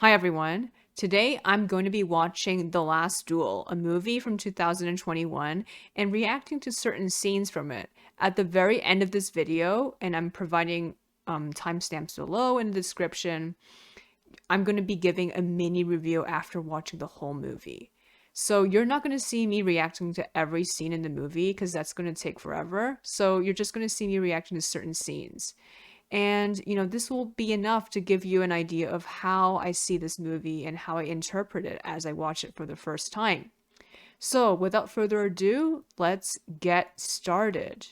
Hi everyone. Today I'm going to be watching The Last Duel, a movie from 2021, and reacting to certain scenes from it. At the very end of this video, and I'm providing timestamps below in the description, I'm going to be giving a mini review after watching the whole movie. So you're not going to see me reacting to every scene in the movie because that's going to take forever. So you're just going to see me reacting to certain scenes. And, this will be enough to give you an idea of how I see this movie and how I interpret it as I watch it for the first time. So, without further ado, let's get started.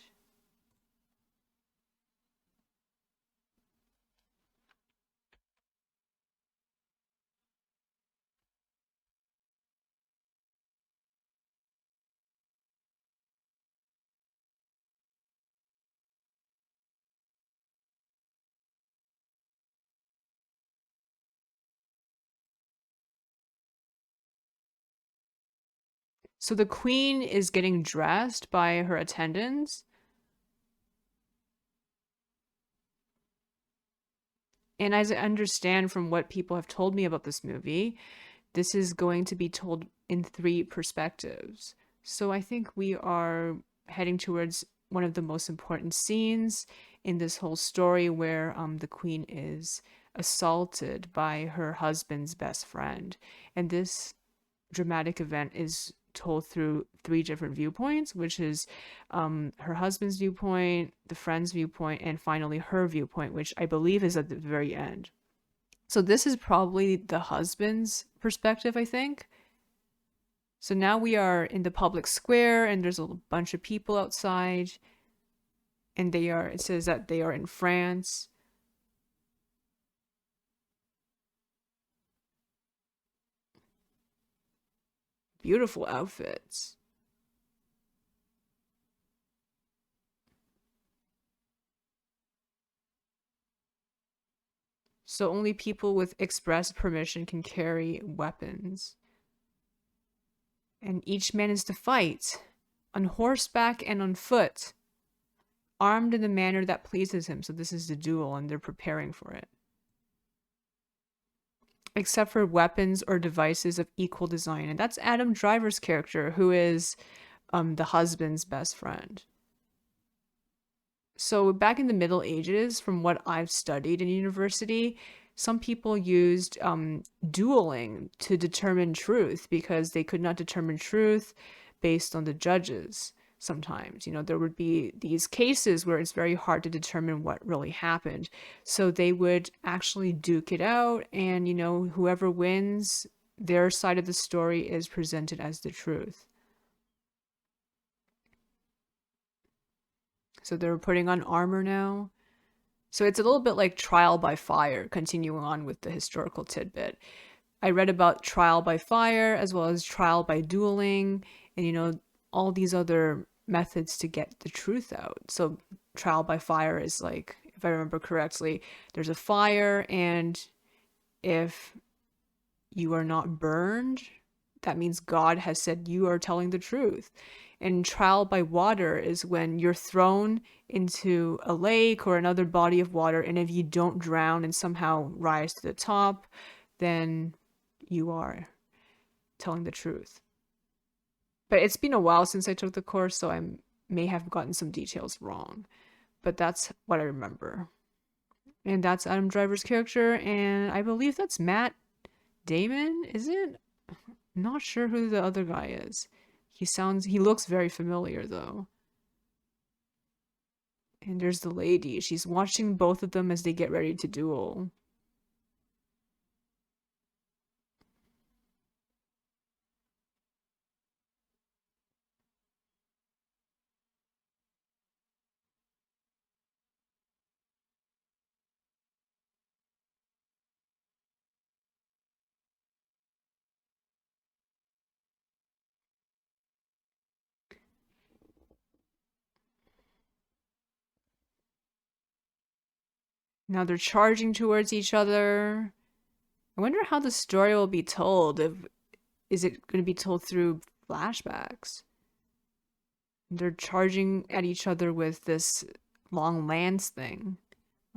So, the queen is getting dressed by her attendants. And as I understand from what people have told me about this movie, this is going to be told in three perspectives. So I think we are heading towards one of the most important scenes in this whole story where the queen is assaulted by her husband's best friend. And this dramatic event is told through three different viewpoints, which is her husband's viewpoint, the friend's viewpoint, and finally her viewpoint, which I believe is at the very end. So this is probably the husband's perspective, I think. So now we are in the public square and there's a bunch of people outside and it says that they are in France. Beautiful outfits. So only people with express permission can carry weapons. And each man is to fight on horseback and on foot, armed in the manner that pleases him. So this is the duel and they're preparing for it. Except for weapons or devices of equal design. And that's Adam Driver's character, who is the husband's best friend. So back in the Middle Ages, from what I've studied in university, some people used dueling to determine truth because they could not determine truth based on the judges. Sometimes, there would be these cases where it's very hard to determine what really happened. So they would actually duke it out, and, whoever wins, their side of the story is presented as the truth. So they're putting on armor now. So it's a little bit like trial by fire, continuing on with the historical tidbit. I read about trial by fire as well as trial by dueling and, all these other methods to get the truth out. So trial by fire is like, if I remember correctly, there's a fire, and if you are not burned, that means God has said you are telling the truth. And trial by water is when you're thrown into a lake or another body of water, and if you don't drown and somehow rise to the top, then you are telling the truth. But it's been a while since I took the course, so I may have gotten some details wrong. But that's what I remember. And that's Adam Driver's character, and I believe that's Matt Damon, is it? Not sure who the other guy is. He looks very familiar though. And there's the lady. She's watching both of them as they get ready to duel. Now they're charging towards each other. I wonder how the story will be told. Is it going to be told through flashbacks? They're charging at each other with this long lance thing.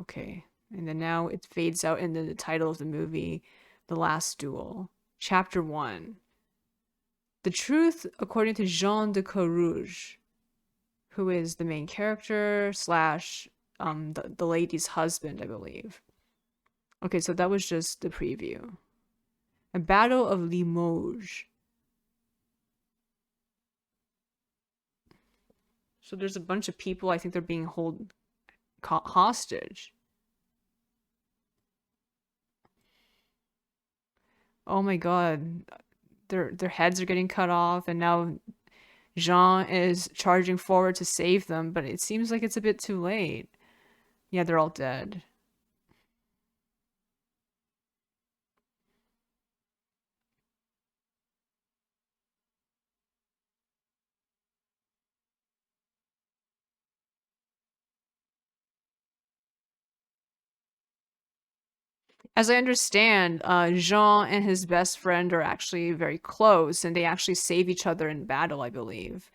Okay. And then now it fades out into the title of the movie. The Last Duel. Chapter 1. The truth according to Jean de Courrouge, who is the main character slash the lady's husband, I believe. Okay, so that was just the preview. A Battle of Limoges. So there's a bunch of people. I think they're being held hostage. Oh my god, their heads are getting cut off, and now Jean is charging forward to save them, but it seems like it's a bit too late. Yeah, they're all dead. As I understand, Jean and his best friend are actually very close, and they actually save each other in battle, I believe.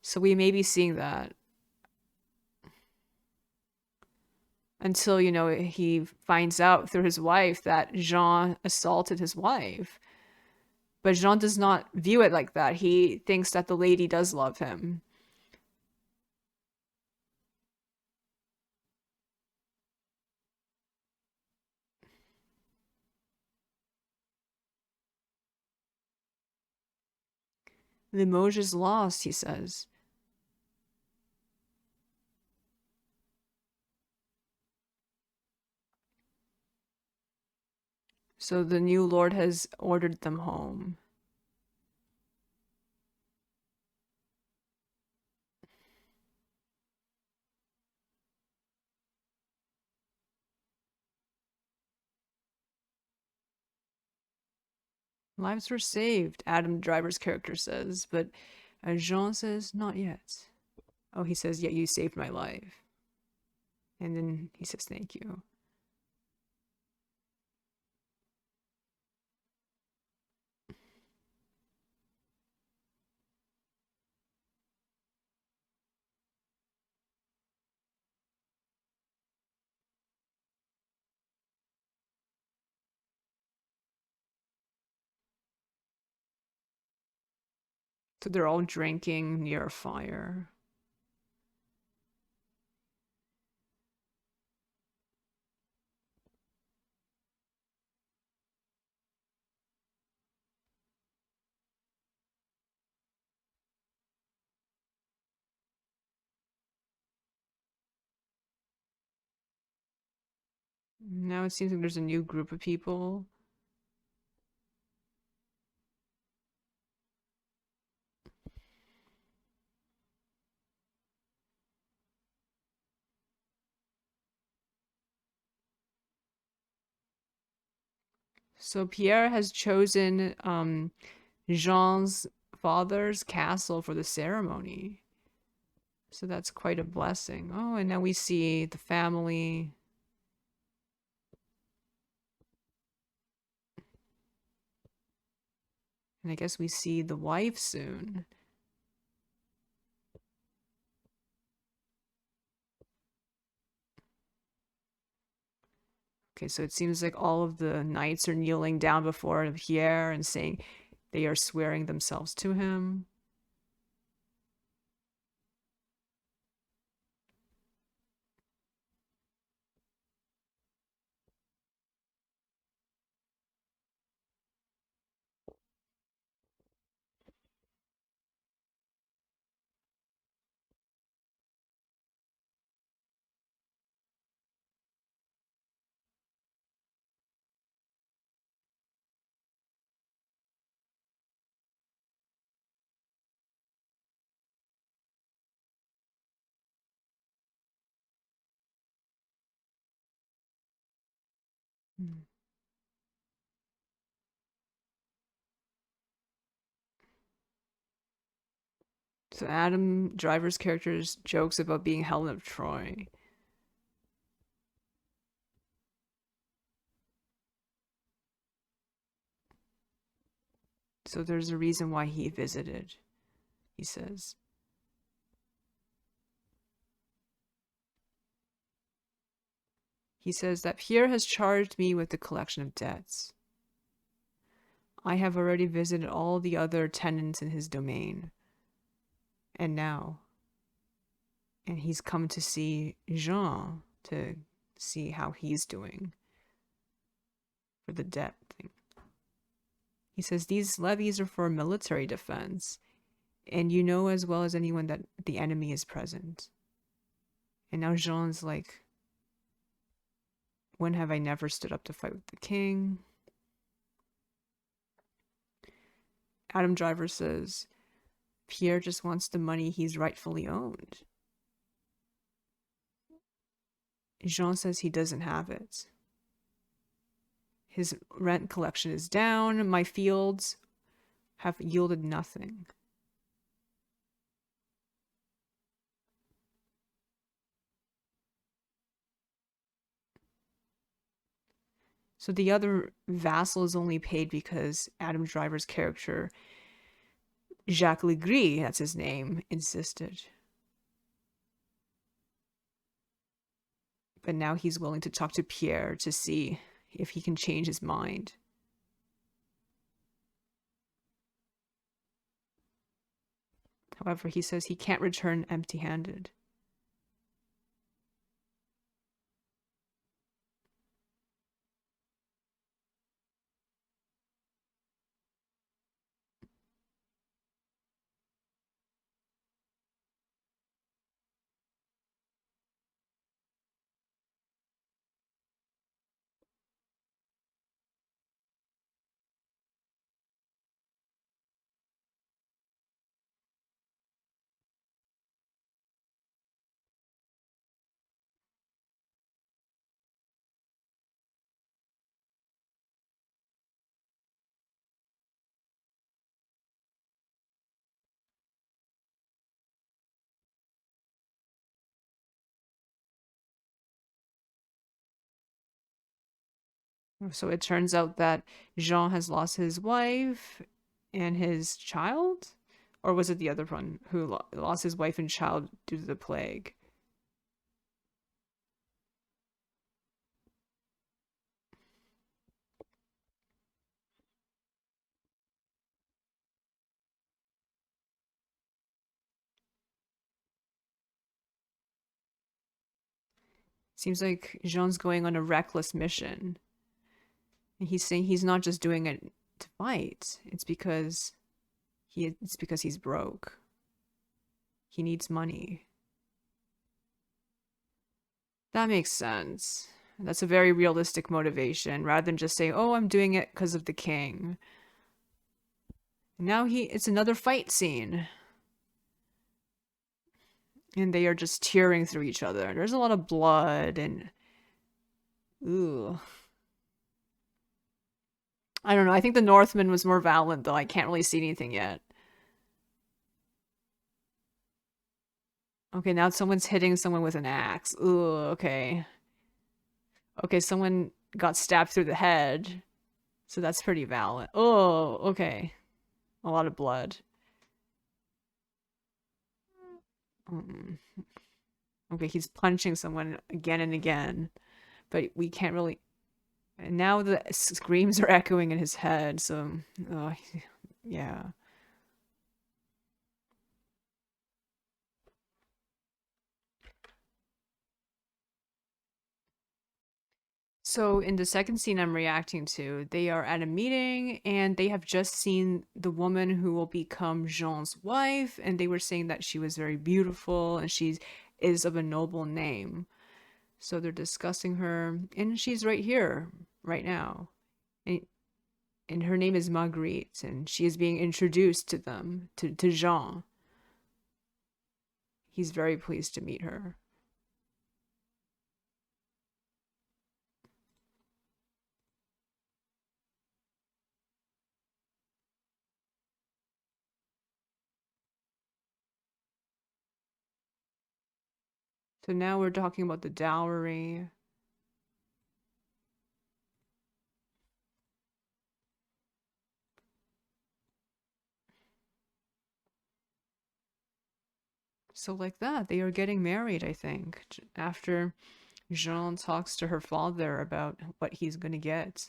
So we may be seeing that until, he finds out through his wife that Jean assaulted his wife. But Jean does not view it like that. He thinks that the lady does love him. Limoges is lost, he says. So the new lord has ordered them home. Lives were saved, Adam Driver's character says, but Jean says, not yet. Oh, he says, yeah, you saved my life. And then he says, thank you. So they're all drinking near a fire. Now it seems like there's a new group of people. So Pierre has chosen Jean's father's castle for the ceremony. So that's quite a blessing. Oh, and now we see the family. And I guess we see the wife soon. Okay, so it seems like all of the knights are kneeling down before Pierre and saying they are swearing themselves to him. Hmm. So Adam Driver's character's jokes about being Helen of Troy. So there's a reason why he visited, he says. He says that Pierre has charged me with the collection of debts. I have already visited all the other tenants in his domain. And now, and he's come to see Jean to see how he's doing for the debt thing. He says these levies are for military defense, and you know as well as anyone that the enemy is present. And now Jean's like, when have I never stood up to fight with the king? Adam Driver says, Pierre just wants the money he's rightfully owned. Jean says he doesn't have it. His rent collection is down. My fields have yielded nothing. So the other vassal is only paid because Adam Driver's character, Jacques Legris, that's his name, insisted. But now he's willing to talk to Pierre to see if he can change his mind. However, he says he can't return empty-handed. So it turns out that Jean has lost his wife and his child? Or was it the other one who lost his wife and child due to the plague? Seems like Jean's going on a reckless mission. And he's saying he's not just doing it to fight. It's because he's broke. He needs money. That makes sense. That's a very realistic motivation rather than just saying, "Oh, I'm doing it because of the king." And now it's another fight scene. And they are just tearing through each other. There's a lot of blood and ooh. I don't know. I think the Northman was more violent though. I can't really see anything yet. Okay, now someone's hitting someone with an axe. Ooh, okay. Okay, someone got stabbed through the head. So that's pretty violent. Oh, okay. A lot of blood. Mm. Okay, he's punching someone again and again. But we can't really... And now the screams are echoing in his head, so... Oh, yeah. So in the second scene I'm reacting to, they are at a meeting and they have just seen the woman who will become Jean's wife, and they were saying that she was very beautiful and she is of a noble name. So they're discussing her, and she's right here, right now. And, and her name is Marguerite, and she is being introduced to them, to Jean. He's very pleased to meet her. So now we're talking about the dowry. So like that, they are getting married, I think, after Jean talks to her father about what he's gonna get.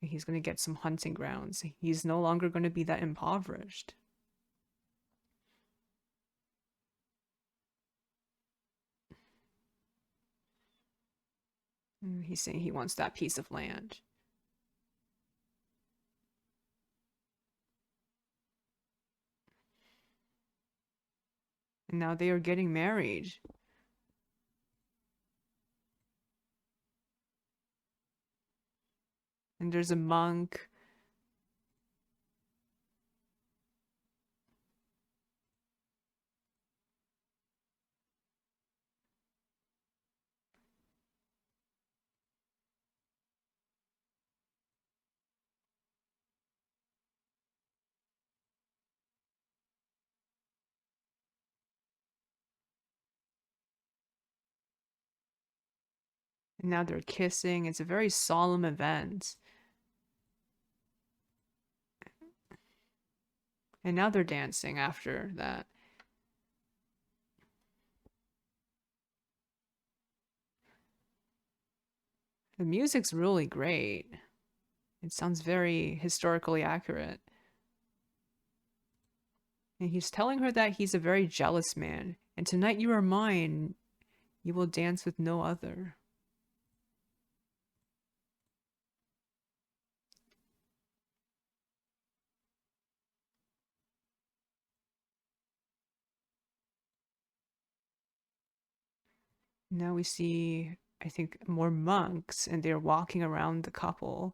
He's going to get some hunting grounds. He's no longer going to be that impoverished. He's saying he wants that piece of land. And now they are getting married. And there's a monk. And now they're kissing. It's a very solemn event. And now they're dancing after that. The music's really great. It sounds very historically accurate. And he's telling her that he's a very jealous man. And tonight you are mine. You will dance with no other. Now we see, I think, more monks, and they're walking around the couple.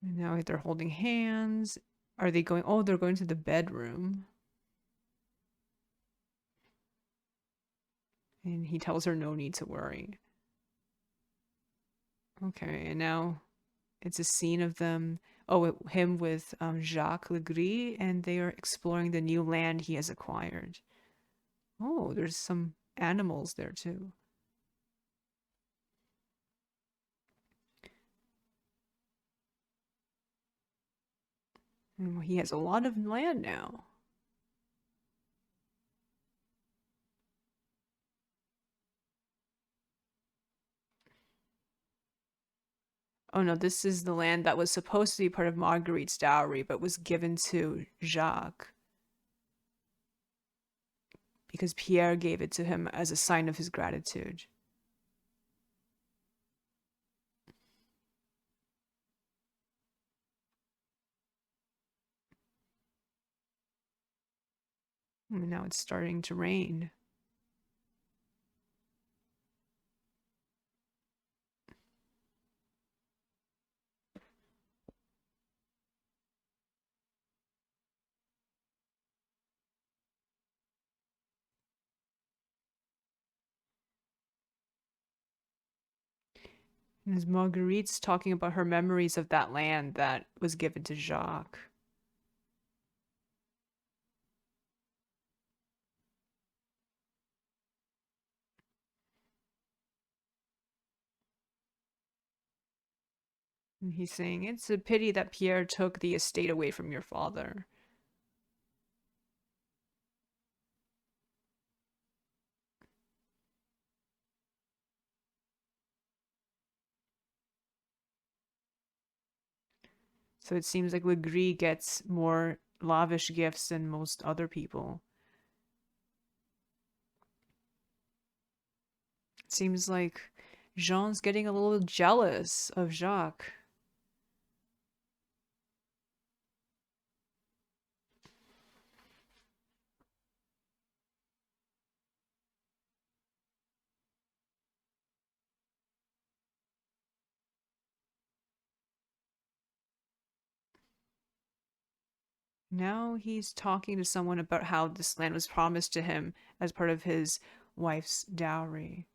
And now they're holding hands. Are they going? Oh, they're going to the bedroom. And he tells her no need to worry. Okay, and now it's a scene of them. Oh, him with Jacques Legris, and they are exploring the new land he has acquired. Oh, there's some animals there too. And he has a lot of land now. Oh no, this is the land that was supposed to be part of Marguerite's dowry, but was given to Jacques because Pierre gave it to him as a sign of his gratitude. And now it's starting to rain. And as Marguerite's talking about her memories of that land that was given to Jacques. And he's saying, it's a pity that Pierre took the estate away from your father. So it seems like Legris gets more lavish gifts than most other people. It seems like Jean's getting a little jealous of Jacques. Now he's talking to someone about how this land was promised to him as part of his wife's dowry.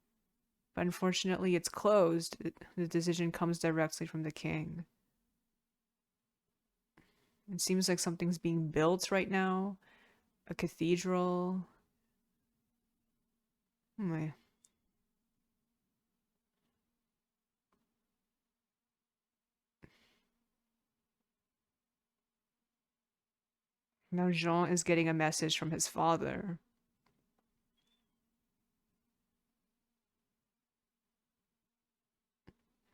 But unfortunately, it's closed. The decision comes directly from the king. It seems like something's being built right now. A cathedral. Oh my. Now Jean is getting a message from his father.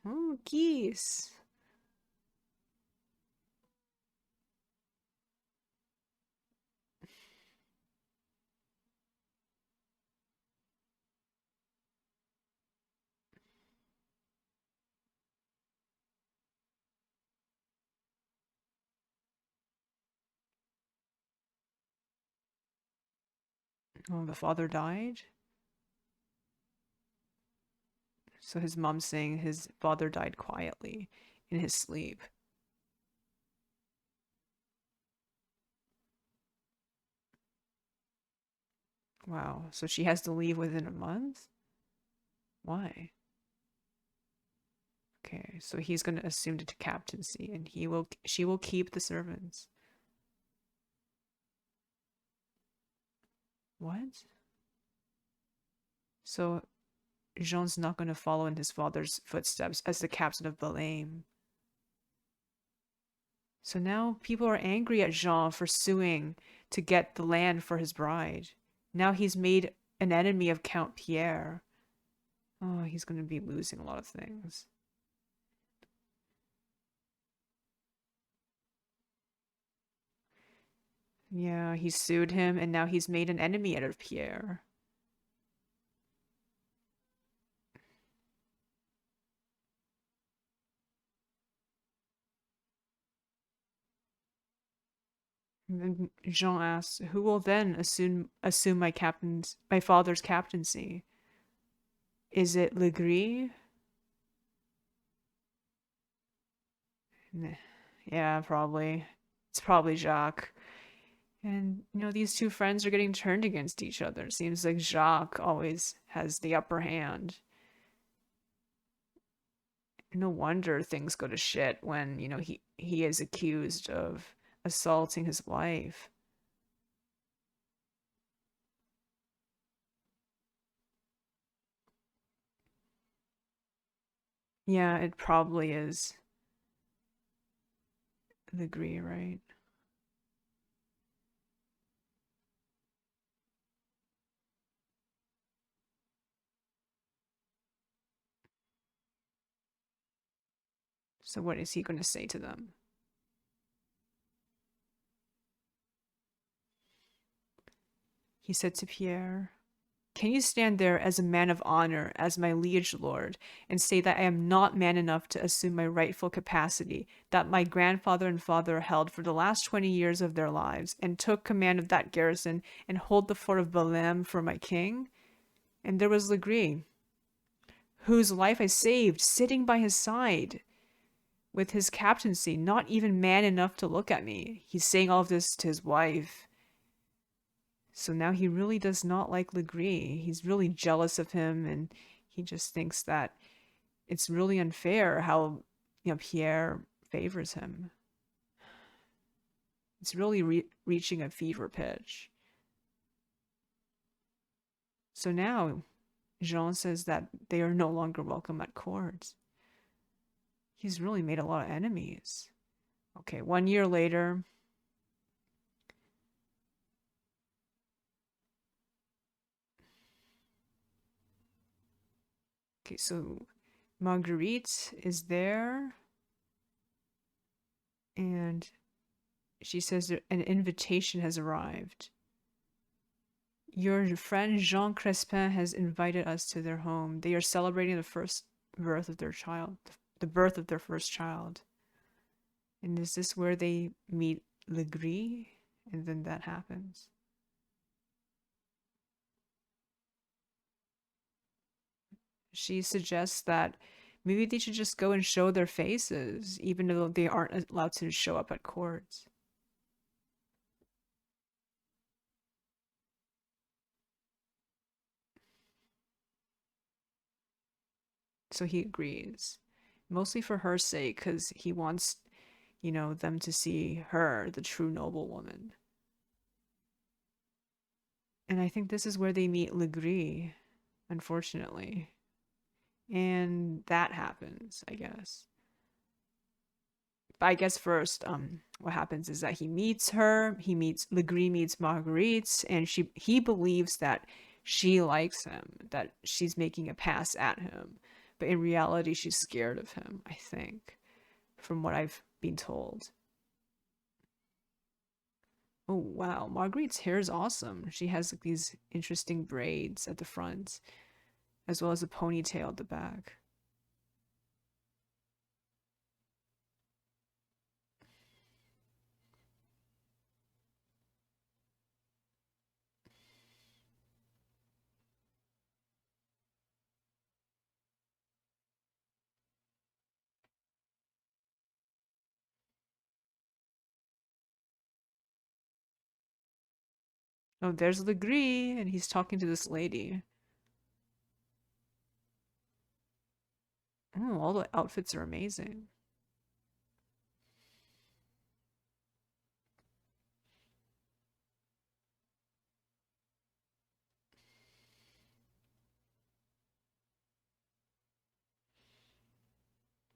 Oh, geese. Oh, the father died? So his mom's saying his father died quietly in his sleep. Wow. So she has to leave within a month? Why? Okay, so he's going to assume the captaincy and she will keep the servants. What? So Jean's not going to follow in his father's footsteps as the captain of Balaam. So now people are angry at Jean for suing to get the land for his bride. Now he's made an enemy of Count Pierre. Oh, he's going to be losing a lot of things. Yeah, he sued him and now he's made an enemy out of Pierre. And then Jean asks, "Who will then assume my father's captaincy? Is it Legris?" Yeah, probably. It's probably Jacques. And these two friends are getting turned against each other. It seems like Jacques always has the upper hand. No wonder things go to shit when, he is accused of assaulting his wife. Yeah, it probably is Legris, right? So what is he going to say to them? He said to Pierre, "Can you stand there as a man of honor, as my liege lord, and say that I am not man enough to assume my rightful capacity that my grandfather and father held for the last 20 years of their lives, and took command of that garrison and hold the fort of Belem for my king?" And there was Legris, whose life I saved, sitting by his side with his captaincy, not even man enough to look at me. He's saying all of this to his wife. So now he really does not like Legris. He's really jealous of him, and he just thinks that it's really unfair how Pierre favors him. It's really reaching a fever pitch. So now Jean says that they are no longer welcome at court. He's really made a lot of enemies. Okay, 1 year later. Okay, so Marguerite is there, and she says that an invitation has arrived. Your friend Jean Crespin has invited us to their home. They are celebrating the first birth of their child, the birth of their first child. And is this where they meet Legris? And then that happens. She suggests that maybe they should just go and show their faces, even though they aren't allowed to show up at court. So he agrees, mostly for her sake, because he wants, them to see her, the true noblewoman. And I think this is where they meet Legris, unfortunately. And that happens, I guess. But I guess first, what happens is that he meets her. Legree meets Marguerite, and he believes that she likes him, that she's making a pass at him. But in reality, she's scared of him, I think, from what I've been told. Oh wow, Marguerite's hair is awesome. She has like these interesting braids at the front, as well as a ponytail at the back. Oh, there's Legree, and he's talking to this lady. Oh, all the outfits are amazing.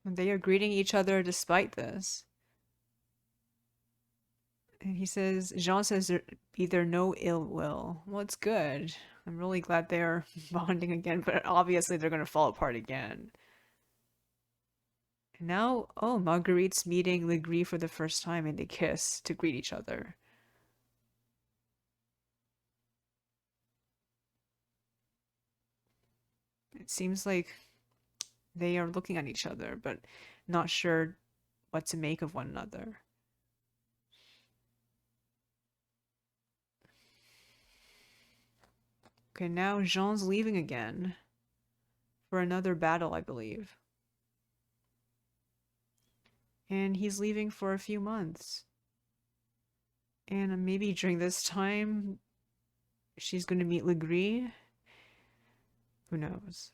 And they are greeting each other despite this. And he says, Jean says there be there no ill will. Well, it's good. I'm really glad they're bonding again, but obviously they're going to fall apart again. And now, oh, Marguerite's meeting Legree for the first time and they kiss to greet each other. It seems like they are looking at each other, but not sure what to make of one another. Okay, now Jean's leaving again for another battle, I believe. And he's leaving for a few months. And maybe during this time, she's going to meet Legree. Who knows?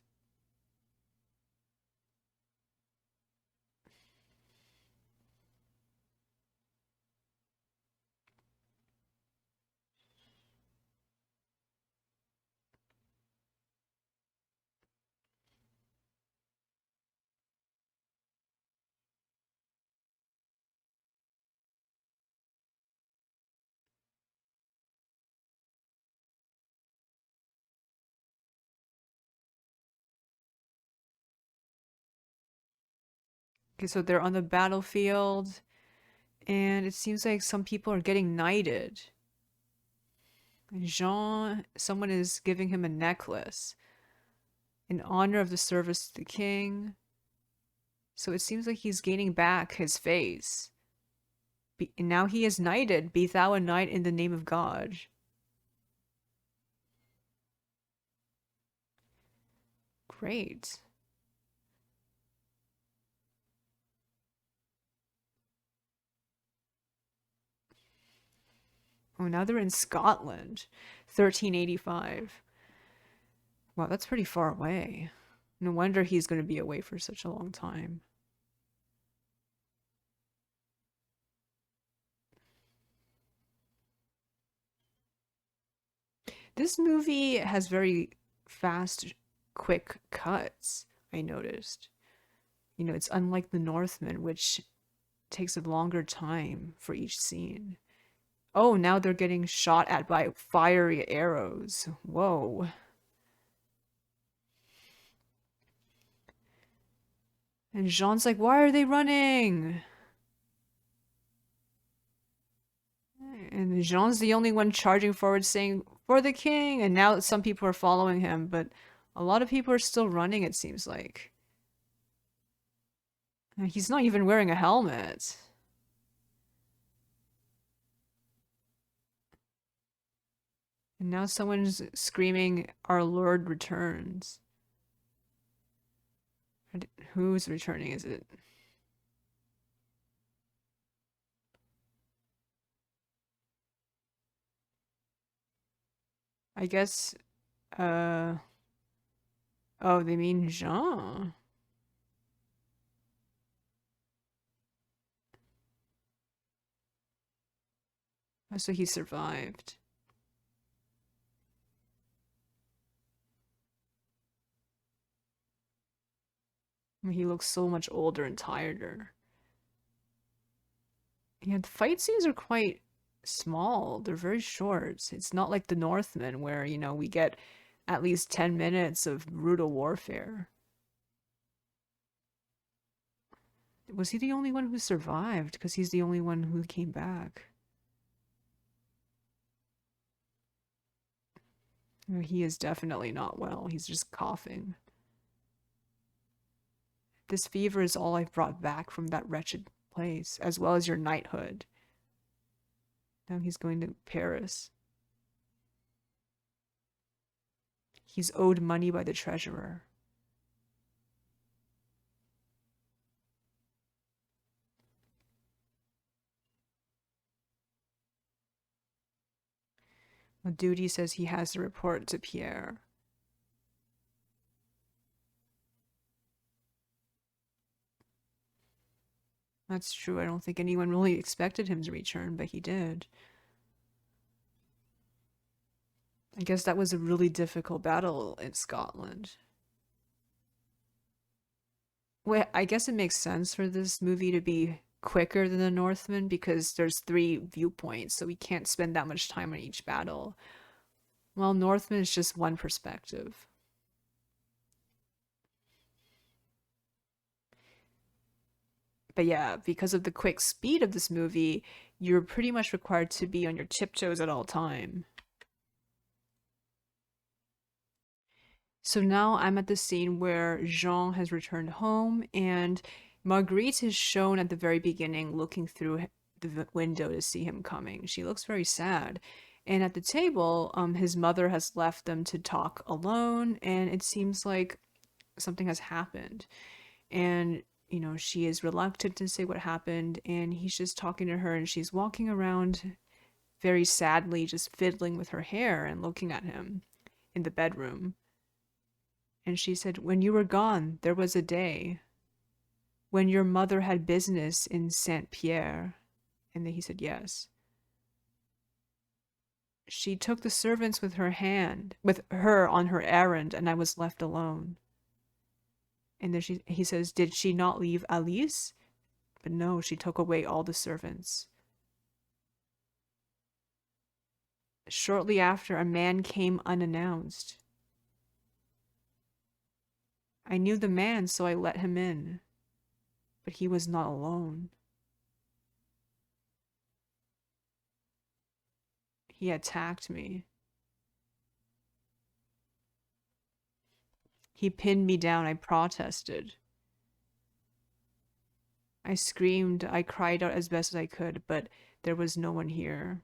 Okay, so they're on the battlefield, and it seems like some people are getting knighted. And Jean, someone is giving him a necklace in honor of the service to the king. So it seems like he's gaining back his face. And now he is knighted. Be thou a knight in the name of God. Great. Oh, now they're in Scotland. 1385. Wow, that's pretty far away. No wonder he's going to be away for such a long time. This movie has very fast, quick cuts, I noticed. It's unlike The Northman, which takes a longer time for each scene. Oh, now they're getting shot at by fiery arrows. Whoa. And Jean's like, why are they running? And Jean's the only one charging forward saying, for the king! And now some people are following him, but a lot of people are still running, it seems like. And he's not even wearing a helmet. And now someone's screaming, our Lord returns. Who's returning, is it? I guess, uh... Oh, they mean Jean. Oh, so he survived. He looks so much older and tireder. Yeah, the fight scenes are quite small. They're very short. It's not like the Northman where, we get at least 10 minutes of brutal warfare. Was he the only one who survived? Because he's the only one who came back. He is definitely not well. He's just coughing. This fever is all I've brought back from that wretched place, as well as your knighthood. Now he's going to Paris. He's owed money by the treasurer. A duty says he has to report to Pierre. That's true. I don't think anyone really expected him to return, but he did. I guess that was a really difficult battle in Scotland. Well, I guess it makes sense for this movie to be quicker than the Northman because there's three viewpoints, so we can't spend that much time on each battle. While Northman is just one perspective. But yeah, because of the quick speed of this movie, you're pretty much required to be on your tiptoes at all time. So now I'm at the scene where Jean has returned home and Marguerite is shown at the very beginning looking through the window to see him coming. She looks very sad. And at the table, his mother has left them to talk alone, and it seems like something has happened. And, she is reluctant to say what happened, and he's just talking to her, and she's walking around very sadly, just fiddling with her hair and looking at him in the bedroom. And she said, "When you were gone, there was a day when your mother had business in Saint Pierre." And then he said, "Yes." "She took the servants with her on her errand, and I was left alone." And then he says, "Did she not leave Alice?" But no, she took away all the servants. Shortly after, a man came unannounced. I knew the man, so I let him in. But he was not alone. He attacked me. He pinned me down. I protested. I screamed. I cried out as best as I could, but there was no one here.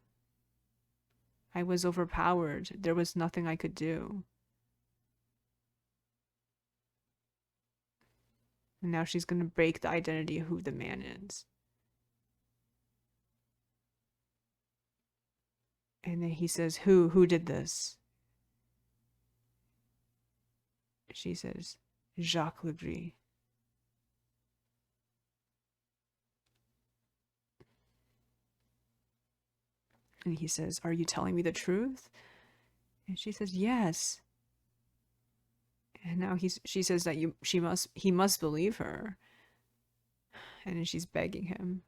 I was overpowered. There was nothing I could do. And now she's going to break the identity of who the man is. And then he says, Who did this?" She says, "Jacques Legris." And he says, "Are you telling me the truth?" And she says, "Yes." And now she says that he must believe her. And then she's begging him.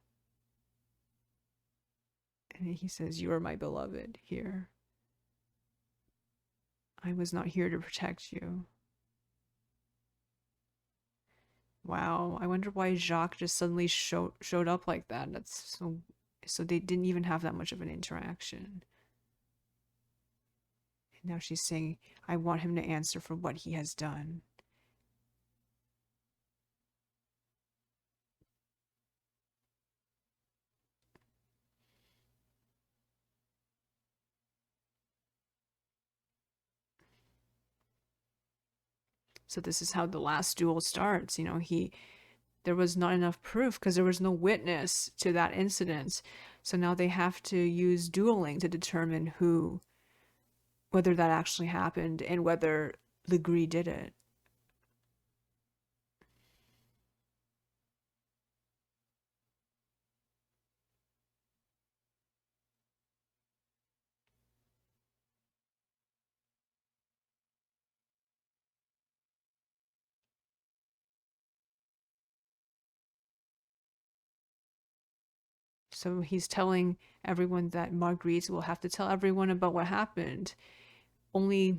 And he says, "You are my beloved here. I was not here to protect you." Wow, I wonder why Jacques just suddenly showed up like that. That's so they didn't even have that much of an interaction. And now she's saying, "I want him to answer for what he has done." So this is how the last duel starts. There was not enough proof because there was no witness to that incident. So now they have to use dueling to determine whether that actually happened and whether Legree did it. So he's telling everyone that Marguerite will have to tell everyone about what happened. Only,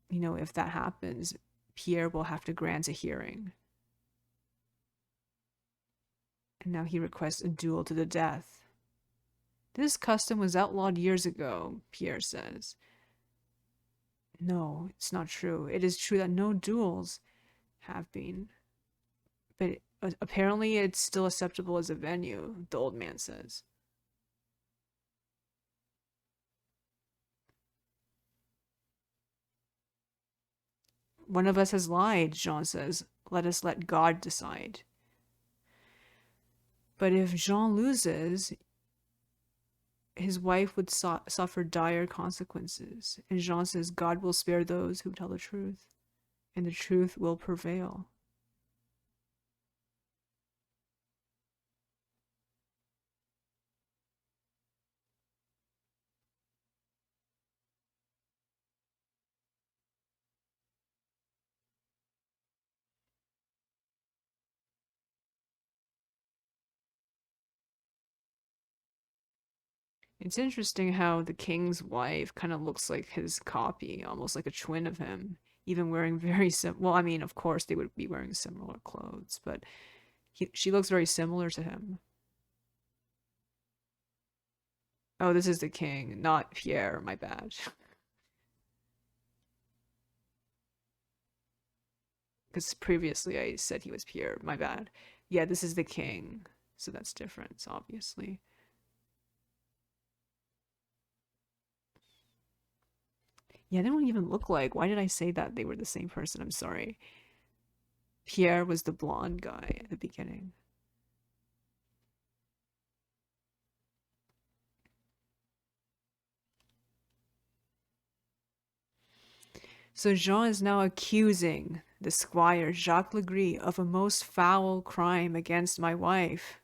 if that happens, Pierre will have to grant a hearing. And now he requests a duel to the death. This custom was outlawed years ago, Pierre says. No, it's not true. It is true that no duels have been. But apparently it's still acceptable as a venue, the old man says. One of us has lied, Jean says. Let us let God decide. But if Jean loses, his wife would suffer dire consequences. And Jean says God will spare those who tell the truth, and the truth will prevail. It's interesting how the king's wife kind of looks like his copy, almost like a twin of him, even wearing very well, I mean, of course they would be wearing similar clothes, but she looks very similar to him. Oh, this is the king, not Pierre, my bad. Because previously I said he was Pierre, my bad. Yeah, this is the king, so that's different, obviously. Yeah, they don't even look like. Why did I say that they were the same person? I'm sorry. Pierre was the blonde guy at the beginning. So Jean is now accusing the squire Jacques Legris of a most foul crime against my wife.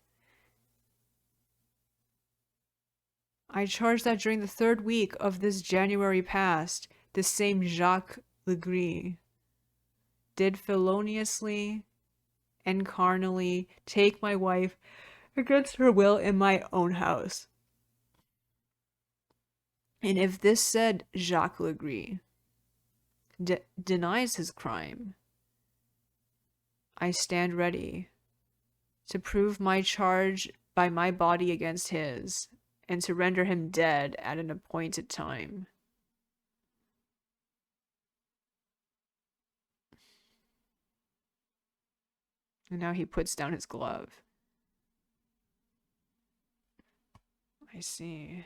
I charge that during the 3rd week of this January past, this same Jacques Legris did feloniously and carnally take my wife against her will in my own house. And if this said Jacques Legris denies his crime, I stand ready to prove my charge by my body against his, and to render him dead at an appointed time. And now he puts down his glove. I see.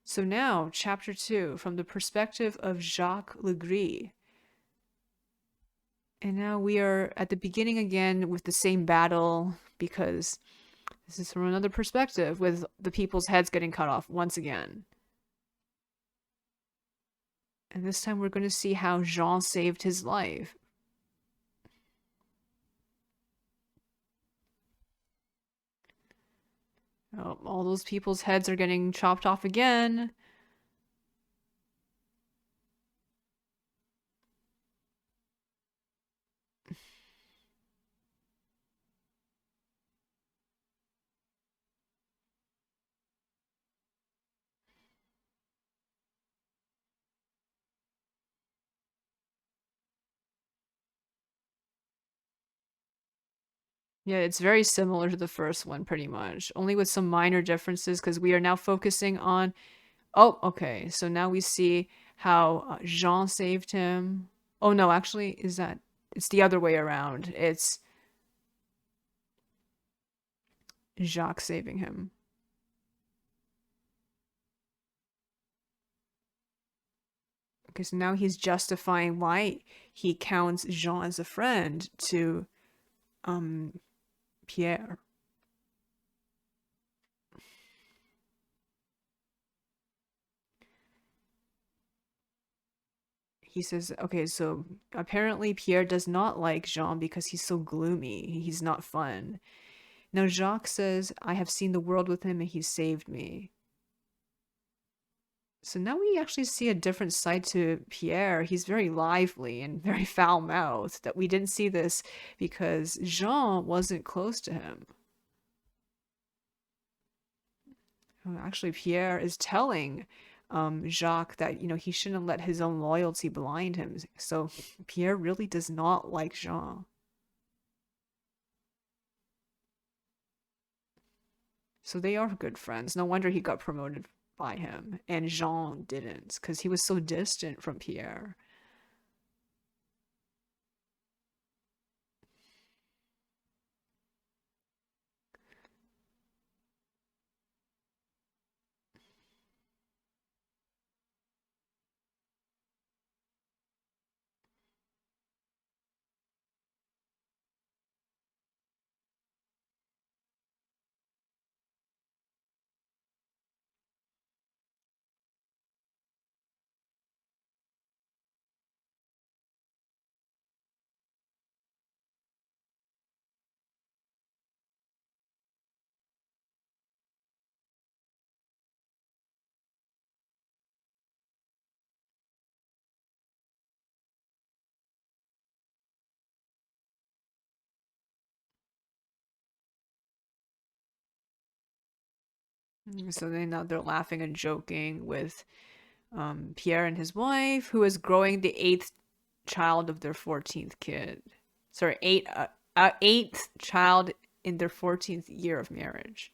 So now, chapter 2, from the perspective of Jacques Legris. And now we are at the beginning again with the same battle, because this is from another perspective, with the people's heads getting cut off once again. And this time we're going to see how Jean saved his life. Oh, all those people's heads are getting chopped off again. Yeah, it's very similar to the first one, pretty much. Only with some minor differences, because we are now focusing on... Oh, okay. So now we see how Jean saved him. Oh, no, actually, is that... It's the other way around. It's Jacques saving him. Okay, so now he's justifying why he counts Jean as a friend to Pierre. He says, okay, so apparently Pierre does not like Jean because he's so gloomy. He's not fun. Now Jacques says, I have seen the world with him and he saved me. So now we actually see a different side to Pierre. He's very lively and very foul-mouthed. That we didn't see this because Jean wasn't close to him. Actually, Pierre is telling Jacques that, he shouldn't let his own loyalty blind him. So Pierre really does not like Jean. So they are good friends. No wonder he got promoted by him, and Jean didn't, because he was so distant from Pierre. So now they're laughing and joking with Pierre and his wife, who is growing the eighth child of their 14th kid. Sorry, eighth child in their 14th year of marriage.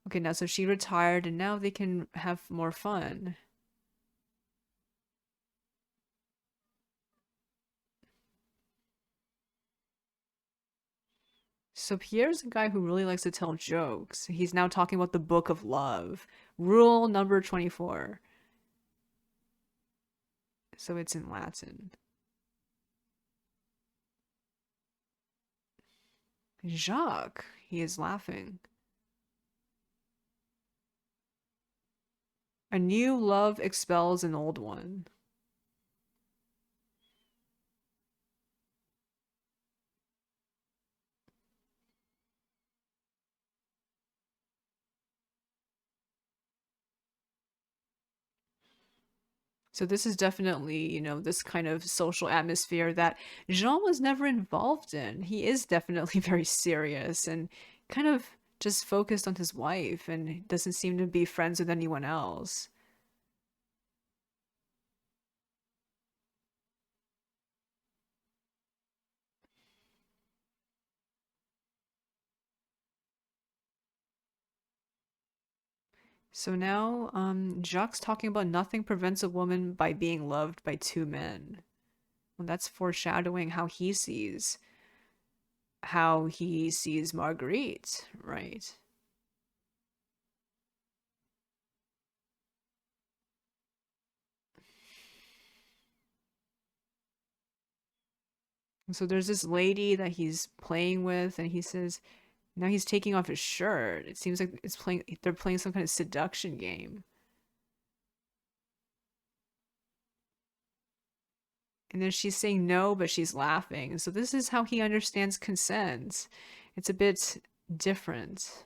Okay, now so she retired and now they can have more fun. So Pierre's a guy who really likes to tell jokes. He's now talking about the Book of Love, rule number 24. So it's in Latin. Jacques, he is laughing. A new love expels an old one. So this is definitely, this kind of social atmosphere that Jean was never involved in. He is definitely very serious and kind of just focused on his wife and doesn't seem to be friends with anyone else. So now, Jacques talking about nothing prevents a woman by being loved by two men. Well, that's foreshadowing how he sees Marguerite, right? So there's this lady that he's playing with, and he says now he's taking off his shirt. It seems like they're playing some kind of seduction game. And then she's saying no, but she's laughing. So this is how he understands consent. It's a bit different.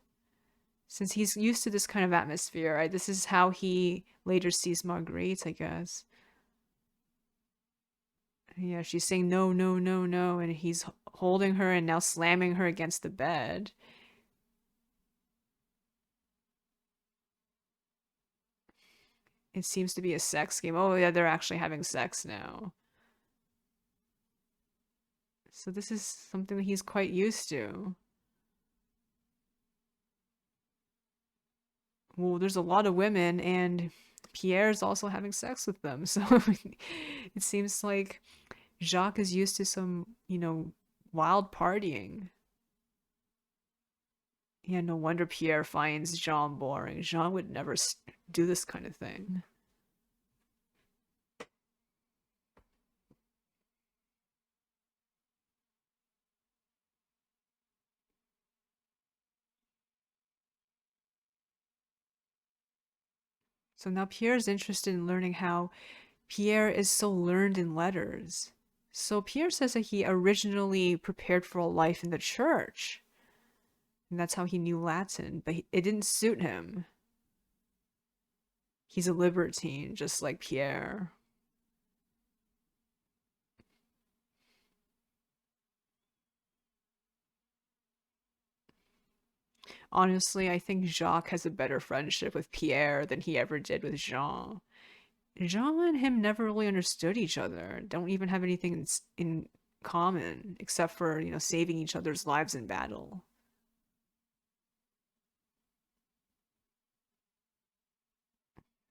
Since he's used to this kind of atmosphere, right? This is how he later sees Marguerite, I guess. Yeah, she's saying no, no, no, no, and he's holding her and now slamming her against the bed. It seems to be a sex game. Oh, yeah, they're actually having sex now. So this is something that he's quite used to. Well, there's a lot of women, and Pierre's also having sex with them. So it seems like Jacques is used to some, wild partying. Yeah, no wonder Pierre finds Jean boring. Jean would never do this kind of thing. So now Pierre's interested in learning how Pierre is so learned in letters. So Pierre says that he originally prepared for a life in the church, and that's how he knew Latin, but it didn't suit him. He's a libertine, just like Pierre. Honestly, I think Jacques has a better friendship with Pierre than he ever did with Jean. Jean and him never really understood each other, don't even have anything in common except for, saving each other's lives in battle.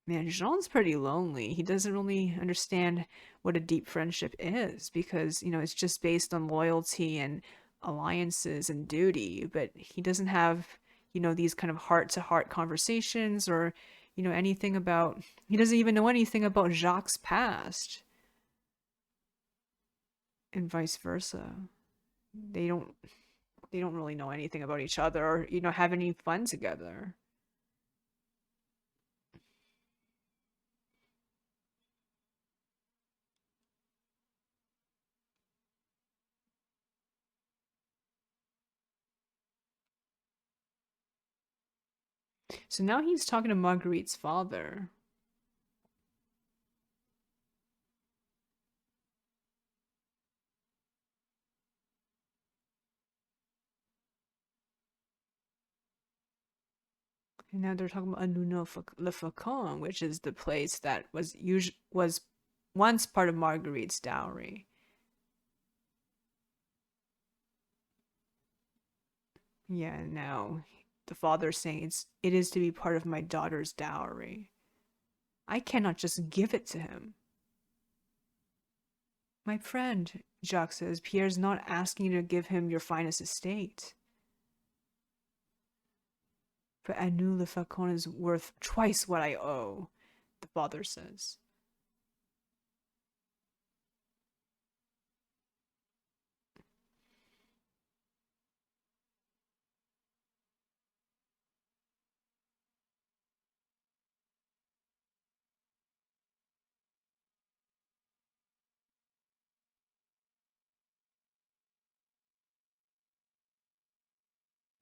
Man, Jean's pretty lonely. He doesn't really understand what a deep friendship is because, it's just based on loyalty and alliances and duty, but he doesn't have, these kind of heart-to-heart conversations or, anything about he doesn't even know anything about Jacques' past and vice versa. They don't they don't really know anything about each other or, have any fun together. So now he's talking to Marguerite's father. And now they're talking about Le Faucon, which is the place that was once part of Marguerite's dowry. Yeah, and now the father's saying it is to be part of my daughter's dowry. I cannot just give it to him. My friend, Jacques says, Pierre's not asking you to give him your finest estate. But Anu Le Faucon is worth twice what I owe, the father says.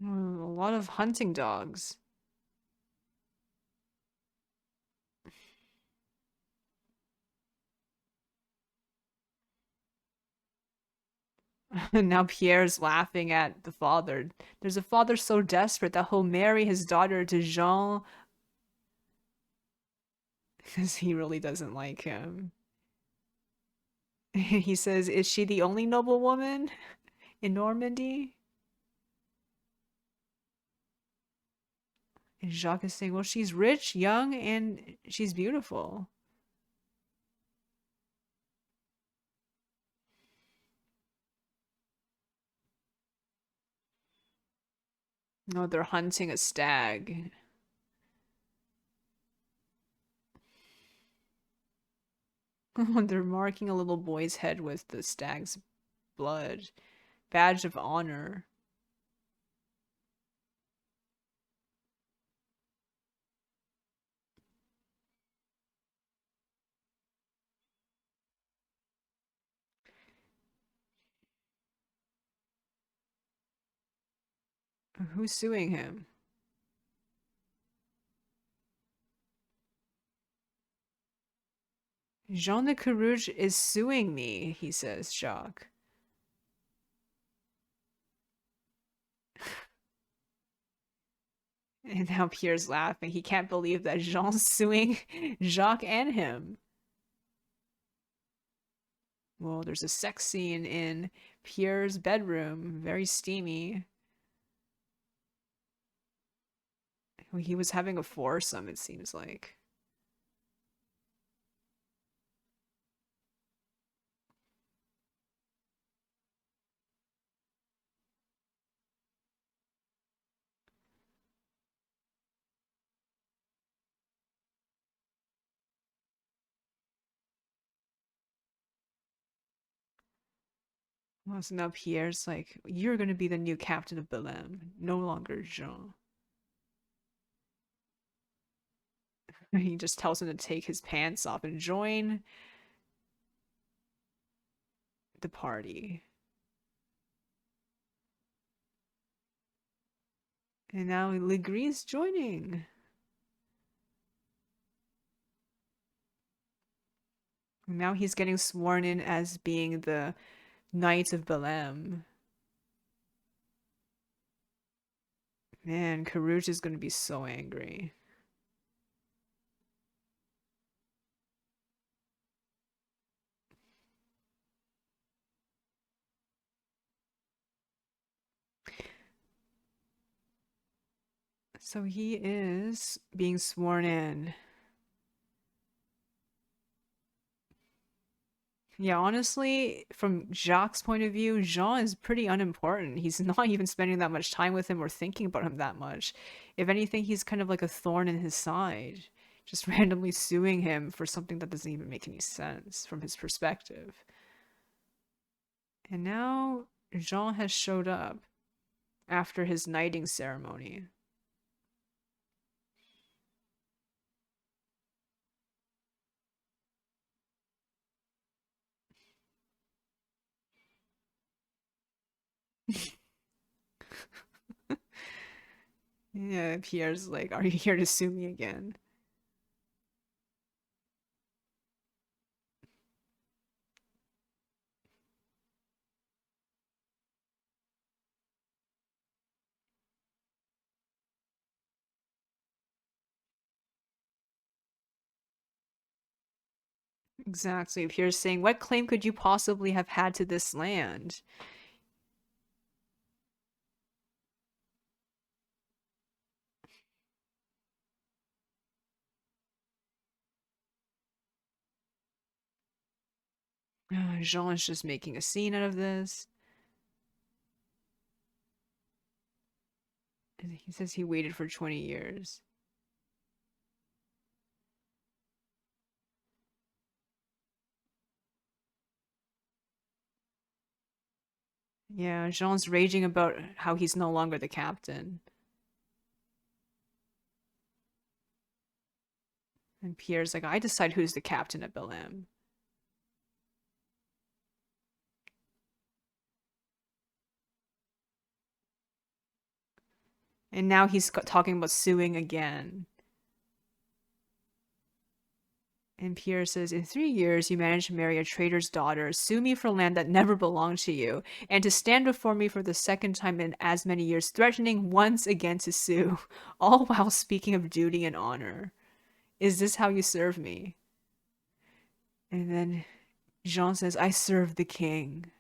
A lot of hunting dogs. And now Pierre's laughing at the father. There's a father so desperate that he'll marry his daughter to Jean because he really doesn't like him. He says, is she the only noble woman in Normandy? And Jacques is saying, well, she's rich, young, and she's beautiful. No, they're hunting a stag. They're marking a little boy's head with the stag's blood. Badge of honor. Who's suing him? Jean de Carouge is suing me, he says, Jacques. And now Pierre's laughing. He can't believe that Jean's suing Jacques and him. Well, there's a sex scene in Pierre's bedroom, very steamy. He was having a foursome, it seems like. Well, so now Pierre's like, you're going to be the new captain of Belém, no longer Jean. He just tells him to take his pants off and join the party. And now Legree's joining. Now he's getting sworn in as being the Knight of Belém. Man, Karuj is gonna be so angry. So he is being sworn in. Yeah, honestly, from Jacques' point of view, Jean is pretty unimportant. He's not even spending that much time with him or thinking about him that much. If anything, he's kind of like a thorn in his side, just randomly suing him for something that doesn't even make any sense from his perspective. And now Jean has showed up after his knighting ceremony. Yeah, Pierre's like, "Are you here to sue me again?" Exactly. Pierre's saying, "What claim could you possibly have had to this land?" Jean is just making a scene out of this. And he says he waited for 20 years. Yeah, Jean's raging about how he's no longer the captain. And Pierre's like, "I decide who's the captain at Belém." And now he's talking about suing again. And Pierre says, "In 3 years, you managed to marry a trader's daughter, sue me for land that never belonged to you, and to stand before me for the second time in as many years, threatening once again to sue, all while speaking of duty and honor. Is this how you serve me?" And then Jean says, "I serve the king."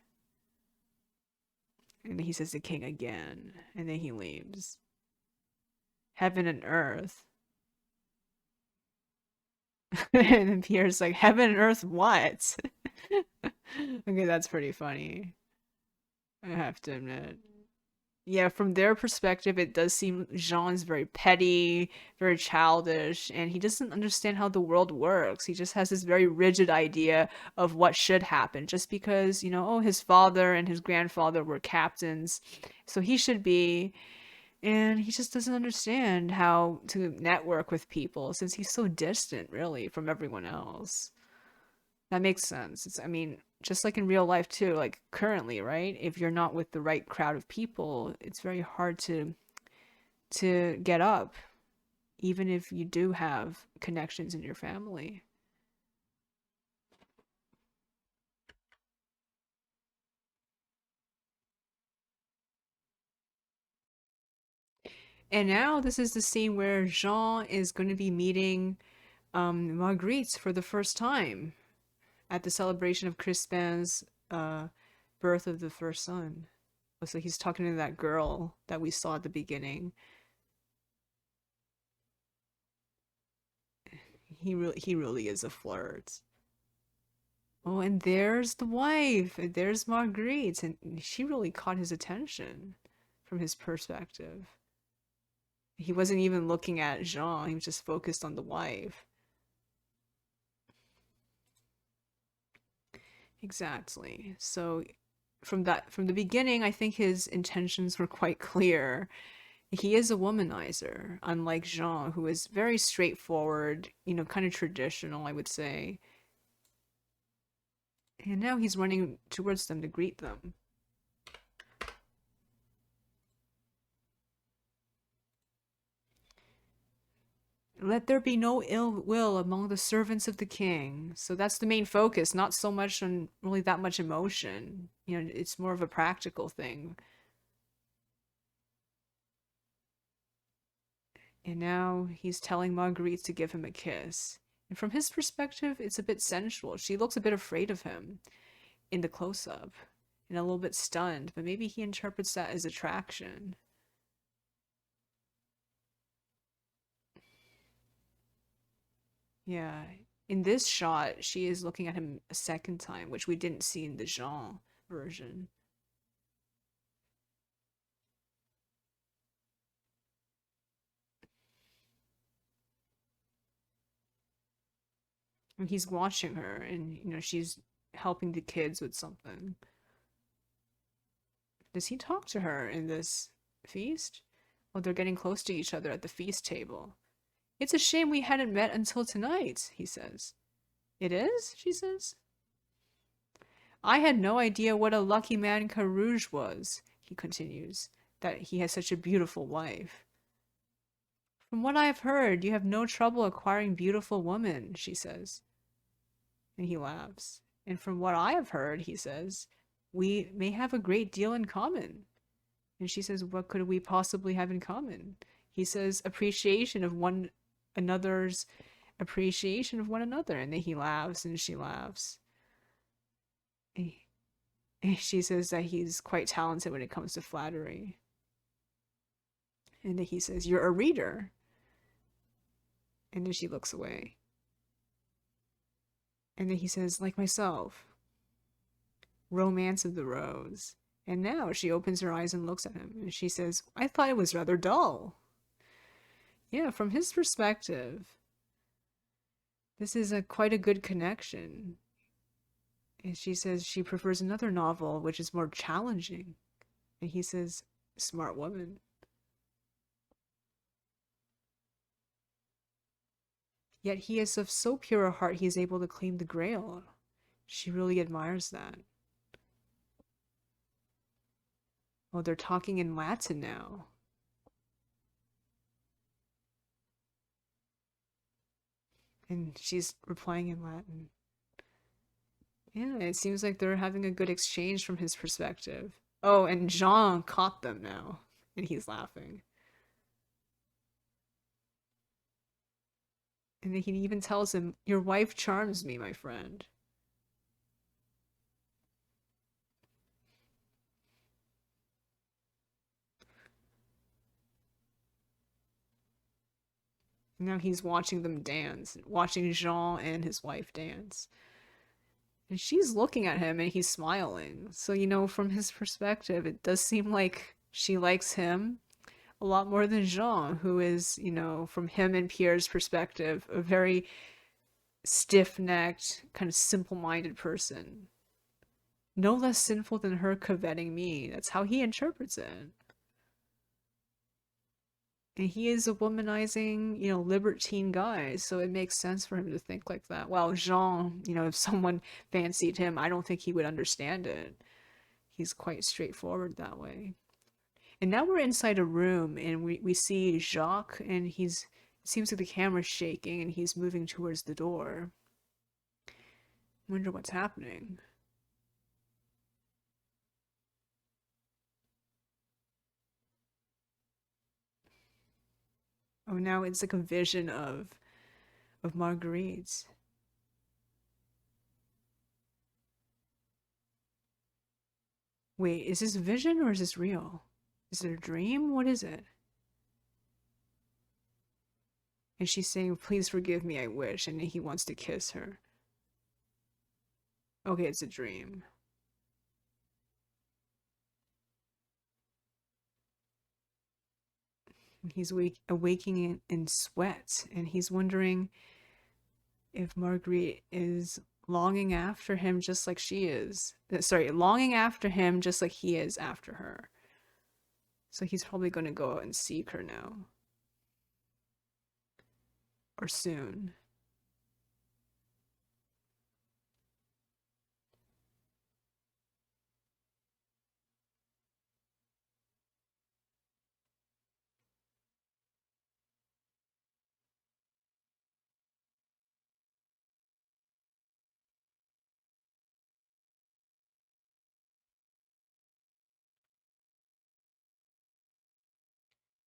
And he says the king again. And then he leaves. Heaven and earth. And then Pierre's like, "Heaven and earth, what?" Okay, that's pretty funny. I have to admit. Yeah, from their perspective, it does seem Jean's very petty, very childish, and he doesn't understand how the world works. He just has this very rigid idea of what should happen, just because, oh, his father and his grandfather were captains, so he should be. And he just doesn't understand how to network with people since he's so distant, really, from everyone else. That makes sense. I mean, just like in real life too, like currently, right? If you're not with the right crowd of people, it's very hard to get up, even if you do have connections in your family. And now this is the scene where Jean is going to be meeting Marguerite for the first time at the celebration of Crispin's uh, birth of the first son. So he's talking to that girl that we saw at the beginning. He really is a flirt. Oh, and there's the wife. And there's Marguerite, and she really caught his attention from his perspective. He wasn't even looking at Jean. He was just focused on the wife. Exactly. So from the beginning, I think his intentions were quite clear. He is a womanizer, unlike Jean, who is very straightforward, kind of traditional, I would say. And now he's running towards them to greet them. "Let there be no ill will among the servants of the king." So that's the main focus, not so much on really that much emotion. It's more of a practical thing. And now he's telling Marguerite to give him a kiss. And from his perspective, it's a bit sensual. She looks a bit afraid of him in the close up and a little bit stunned, but maybe he interprets that as attraction. Yeah. In this shot, she is looking at him a second time, which we didn't see in the Jean version. And he's watching her, and she's helping the kids with something. Does he talk to her in this feast? Oh, they're getting close to each other at the feast table. It's a shame we hadn't met until tonight, he says. It is? She says. I had no idea what a lucky man Carouge was, he continues, that he has such a beautiful wife. From what I have heard, you have no trouble acquiring beautiful women, she says. And he laughs. And from what I have heard, he says, we may have a great deal in common. And she says, what could we possibly have in common? He says, appreciation of one another's appreciation of one another. And then he laughs and she laughs. And she says that he's quite talented when it comes to flattery. And then he says, you're a reader. And then she looks away. And then he says, like myself. Romance of the Rose. And now she opens her eyes and looks at him. And she says, I thought it was rather dull. Yeah, from his perspective, this is quite a good connection. And she says she prefers another novel, which is more challenging. And he says, smart woman. Yet he is of so pure a heart he is able to claim the grail. She really admires that. Oh, they're talking in Latin now. And she's replying in Latin. Yeah, it seems like they're having a good exchange from his perspective. Oh, and Jean caught them now. And he's laughing. And then he even tells him, your wife charms me, my friend. Now he's watching them dance, watching Jean and his wife dance. And she's looking at him and he's smiling. So, from his perspective, it does seem like she likes him a lot more than Jean, who is, from him and Pierre's perspective, a very stiff necked, kind of simple minded person. No less sinful than her coveting me. That's how he interprets it. And he is a womanizing, libertine guy, so it makes sense for him to think like that. While Jean, if someone fancied him, I don't think he would understand it. He's quite straightforward that way. And now we're inside a room and we see Jacques and it seems like the camera's shaking and he's moving towards the door. I wonder what's happening. Oh, now it's like a vision of Marguerite. Wait, is this vision or is this real? Is it a dream? What is it? And she's saying, please forgive me, I wish. And he wants to kiss her. Okay, it's a dream. He's awaking in sweat, and he's wondering if Marguerite is longing after him just like she is. Sorry, longing after him just like he is after her. So he's probably going to go out and seek her now. Or soon.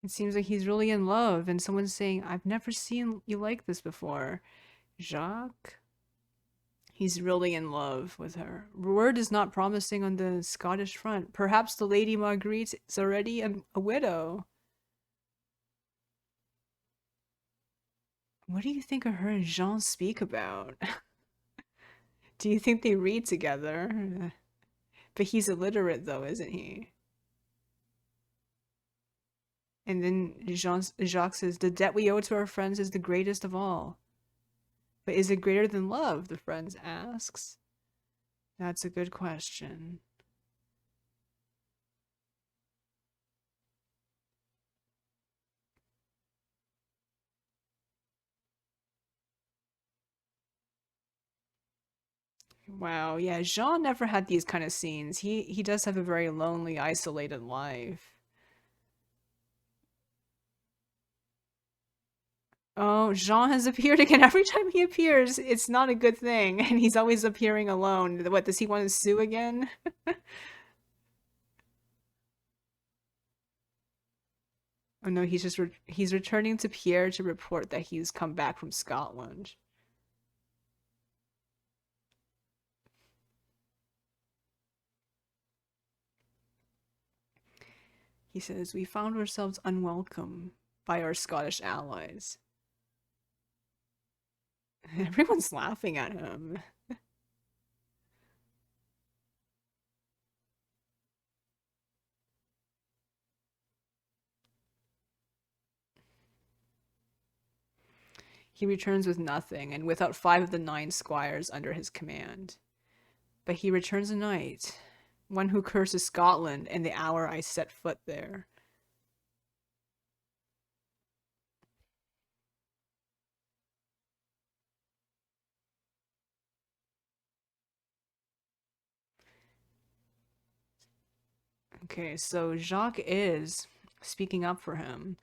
It seems like he's really in love, and someone's saying, I've never seen you like this before. Jacques? He's really in love with her. Word is not promising on the Scottish front. Perhaps the Lady Marguerite is already a widow. What do you think of her and Jean speak about? Do you think they read together? But he's illiterate, though, isn't he? And then Jacques says, the debt we owe to our friends is the greatest of all. But is it greater than love? The friend asks. That's a good question. Wow, yeah, Jean never had these kind of scenes. He does have a very lonely, isolated life. Oh, Jean has appeared again. Every time he appears, it's not a good thing, and he's always appearing alone. What, does he want to sue again? Oh no, he's returning to Pierre to report that he's come back from Scotland. He says, we found ourselves unwelcome by our Scottish allies. Everyone's laughing at him. He returns with nothing and without 5 of the 9 squires under his command. But he returns a knight, one who curses Scotland in the hour I set foot there. Okay, so Jacques is speaking up for him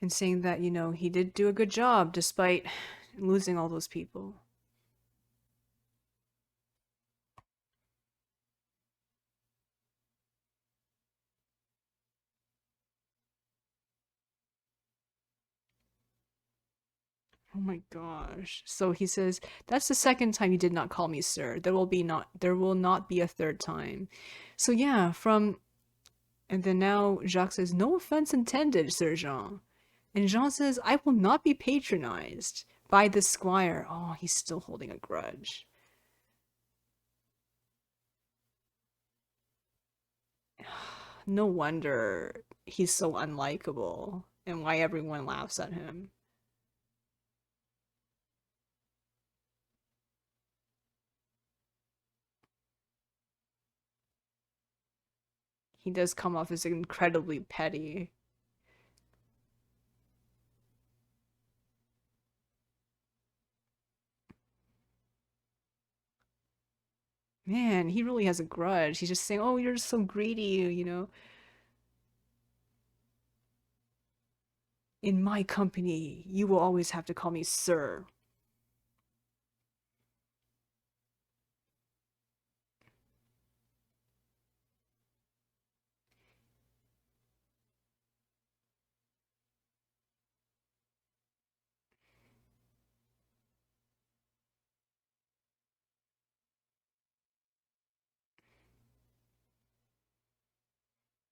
and saying that, he did do a good job despite losing all those people. Oh my gosh. So he says, that's the second time you did not call me sir. There will not be a third time. So yeah, and then now Jacques says, no offense intended, Sir Jean. And Jean says, I will not be patronized by the squire. Oh, he's still holding a grudge. No wonder he's so unlikable and why everyone laughs at him. He does come off as incredibly petty. Man, he really has a grudge. He's just saying, oh, you're so greedy. In my company, you will always have to call me sir.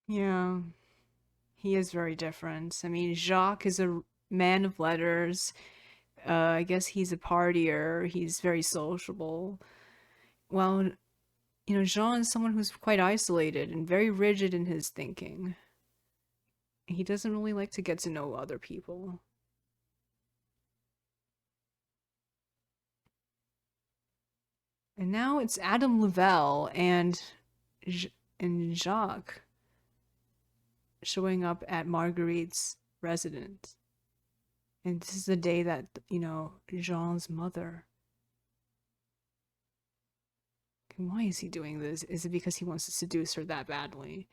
Yeah, he is very different. I mean, Jacques is a man of letters. I guess he's a partier. He's very sociable. Well, Jean is someone who's quite isolated and very rigid in his thinking. He doesn't really like to get to know other people. And now it's Adam Lavelle and Jacques showing up at Marguerite's residence. And this is the day that, Jean's mother. Why is he doing this? Is it because he wants to seduce her that badly?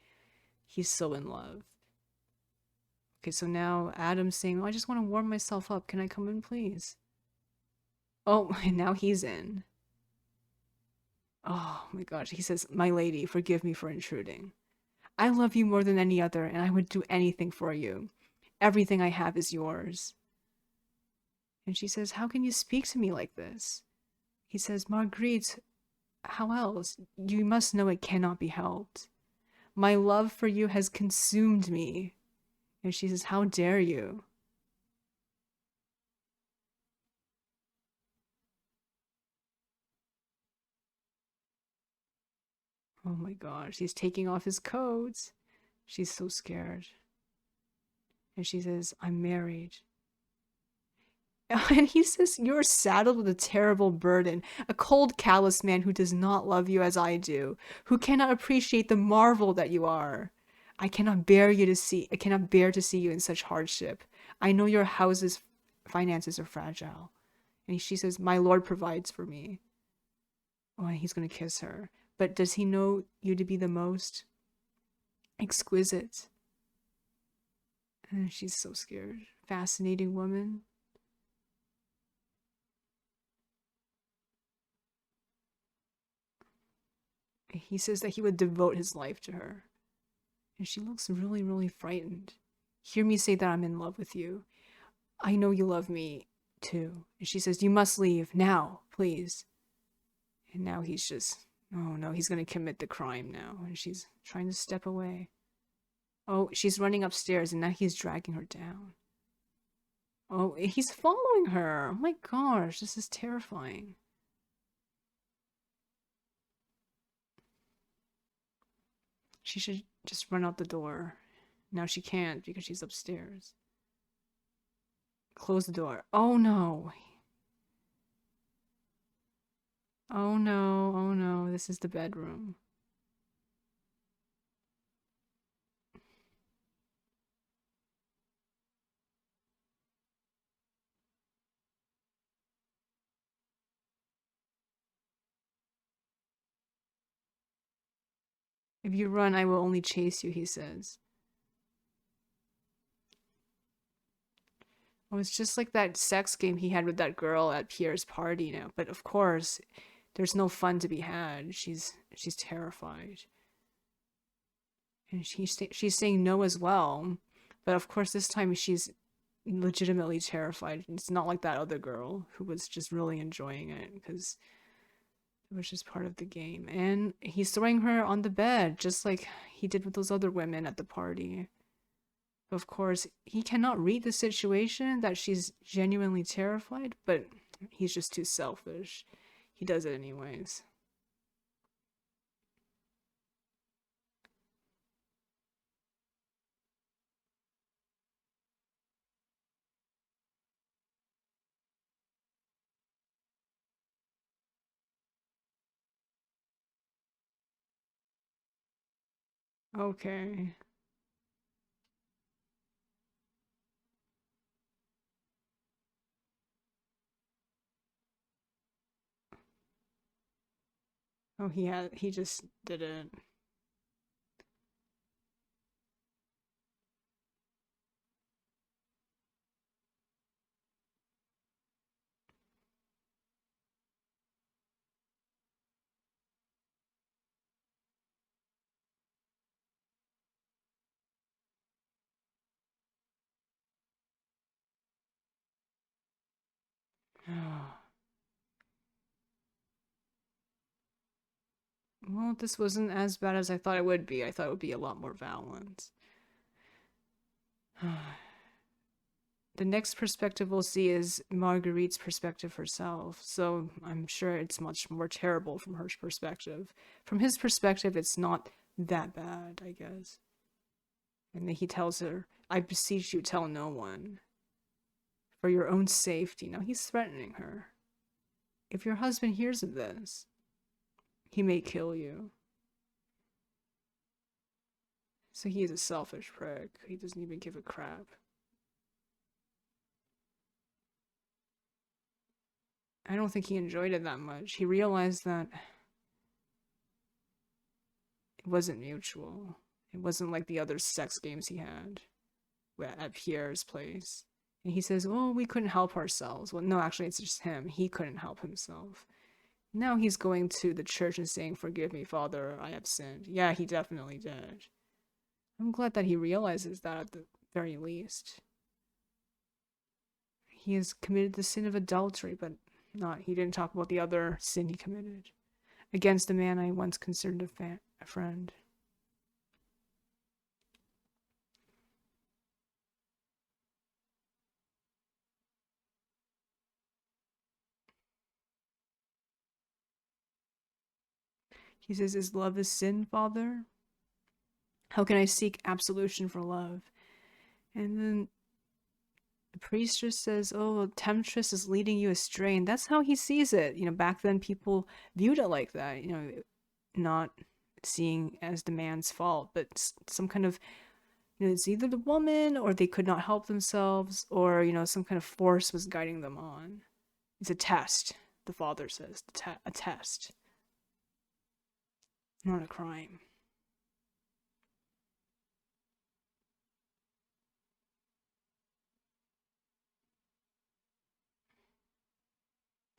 He's so in love. Okay, so now Adam's saying, oh, I just want to warm myself up. Can I come in, please? Oh, and now he's in. Oh my gosh. He says, my lady, forgive me for intruding. I love you more than any other, and I would do anything for you. Everything I have is yours. And she says, how can you speak to me like this? He says, Marguerite, how else? You must know it cannot be helped. My love for you has consumed me. And she says, how dare you? Oh my gosh, he's taking off his coat. She's so scared. And she says, I'm married. And he says, you're saddled with a terrible burden, a cold, callous man who does not love you as I do, who cannot appreciate the marvel that you are. I cannot bear to see you in such hardship. I know your house's finances are fragile. And she says, my lord provides for me. Oh, and he's going to kiss her. But does he know you to be the most exquisite? And she's so scared. Fascinating woman. He says that he would devote his life to her. And she looks really, really frightened. Hear me say that I'm in love with you. I know you love me too. And she says, you must leave now, please. And now he's just, oh no, he's going to commit the crime now. And she's trying to step away. Oh, she's running upstairs and now he's dragging her down. Oh, he's following her. Oh my gosh, this is terrifying. She should just run out the door. Now she can't because she's upstairs. Close the door. Oh no. Oh no, oh no, this is the bedroom. If you run, I will only chase you, he says. Oh, it's just like that sex game he had with that girl at Pierre's party now. But of course, there's no fun to be had. She's terrified. And she's saying no as well. But of course, this time she's legitimately terrified. It's not like that other girl who was just really enjoying it because it was just part of the game. And he's throwing her on the bed, just like he did with those other women at the party. Of course, he cannot read the situation that she's genuinely terrified, but he's just too selfish. He does it anyways. Okay. Oh, he just did it. Well, this wasn't as bad as I thought it would be. I thought it would be a lot more violent. The next perspective we'll see is Marguerite's perspective herself. So I'm sure it's much more terrible from her perspective. From his perspective, it's not that bad, I guess. And then he tells her, I beseech you, tell no one. For your own safety. Now he's threatening her. If your husband hears of this, he may kill you. So he is a selfish prick. He doesn't even give a crap. I don't think he enjoyed it that much. He realized that it wasn't mutual. It wasn't like the other sex games he had at Pierre's place. And he says, oh, we couldn't help ourselves. Well, no, actually, it's just him. He couldn't help himself. Now he's going to the church and saying, forgive me, Father, I have sinned. Yeah, he definitely did. I'm glad that he realizes that at the very least. He has committed the sin of adultery, but not. He didn't talk about the other sin he committed against a man I once considered a friend. He says, "Is love a sin, Father? How can I seek absolution for love?" And then the priestess says, "Oh, temptress is leading you astray," and that's how he sees it. Back then people viewed it like that. Not seeing as the man's fault, but some kind of, it's either the woman or they could not help themselves, or some kind of force was guiding them on. It's a test, the father says, a test, not a crime.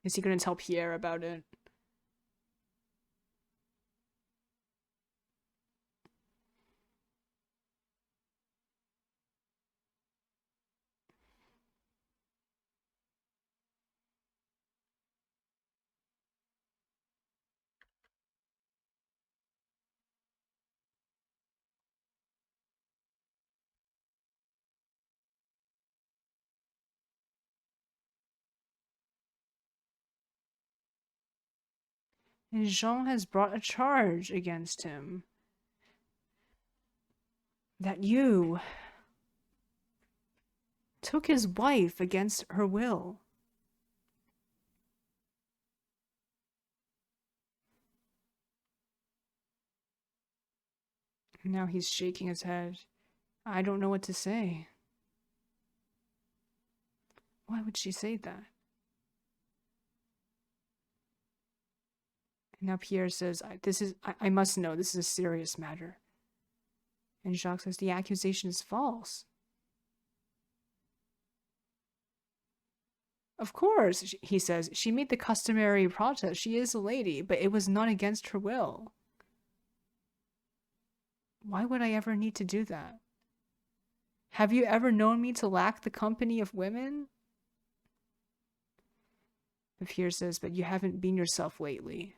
Is he going to tell Pierre about it? And Jean has brought a charge against him that you took his wife against her will. Now he's shaking his head. I don't know what to say. Why would she say that? And now Pierre says, I must know, this is a serious matter. And Jacques says, the accusation is false. Of course, he says, she made the customary protest. She is a lady, but it was not against her will. Why would I ever need to do that? Have you ever known me to lack the company of women? But Pierre says, but you haven't been yourself lately.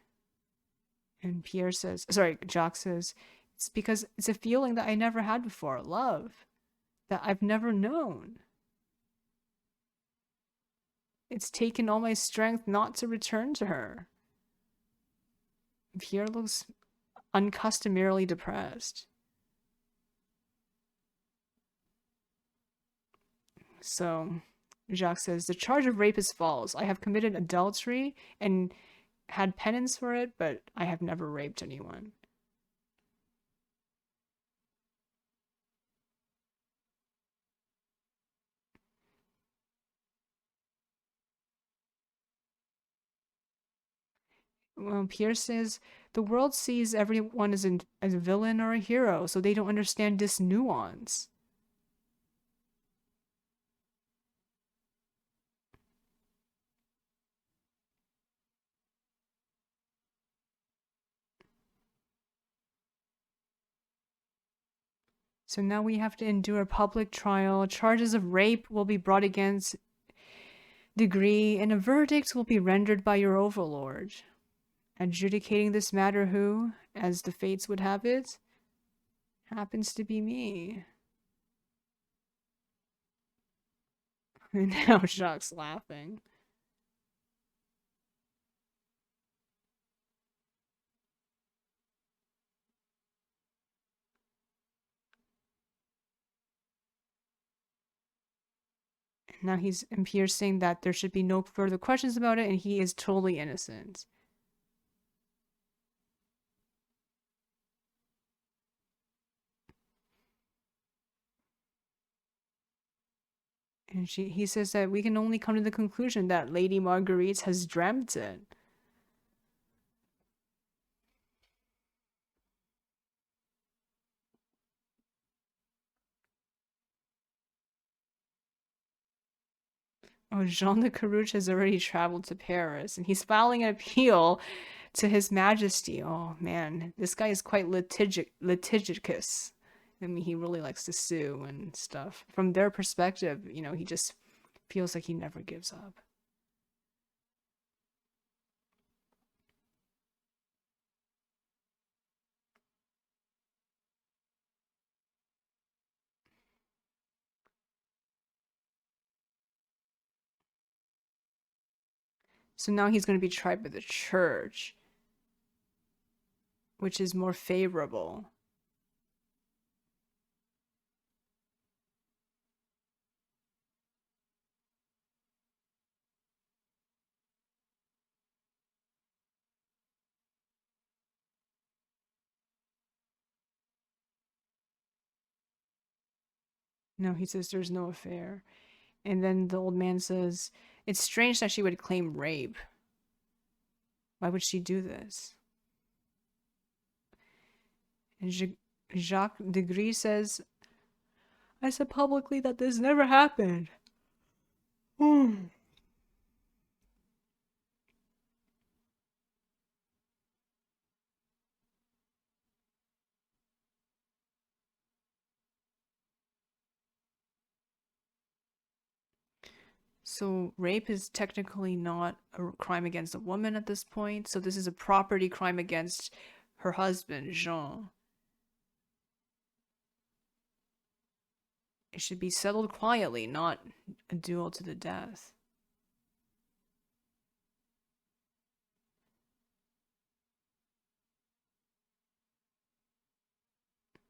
And Jacques says, it's because it's a feeling that I never had before, love, that I've never known. It's taken all my strength not to return to her. Pierre looks uncustomarily depressed. So Jacques says, the charge of rape is false. I have committed adultery and had penance for it, but I have never raped anyone. Well, Pierre says, the world sees everyone as a villain or a hero, so they don't understand this nuance. So now we have to endure a public trial. Charges of rape will be brought against Degree, and a verdict will be rendered by your overlord. Adjudicating this matter who, as the fates would have it, happens to be me. And now Jacques laughing. Now and Pierre's saying that there should be no further questions about it, and he is totally innocent. And he says that we can only come to the conclusion that Lady Marguerite has dreamt it. Oh, Jean de Carouge has already traveled to Paris, and he's filing an appeal to His Majesty. Oh man, this guy is quite litigious. I mean, he really likes to sue and stuff. From their perspective, he just feels like he never gives up. So now he's going to be tried by the church, which is more favorable. No, he says there's no affair. And then the old man says, it's strange that she would claim rape. Why would she do this? And Jacques Degree says, I said publicly that this never happened. So rape is technically not a crime against a woman at this point. So this is a property crime against her husband, Jean. It should be settled quietly, not a duel to the death.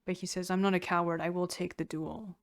But he says, I'm not a coward. I will take the duel.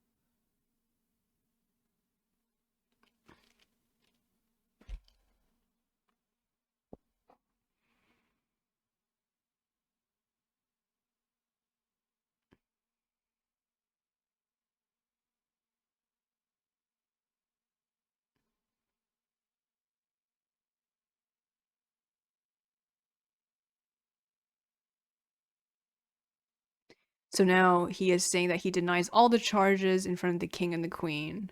So now he is saying that he denies all the charges in front of the king and the queen.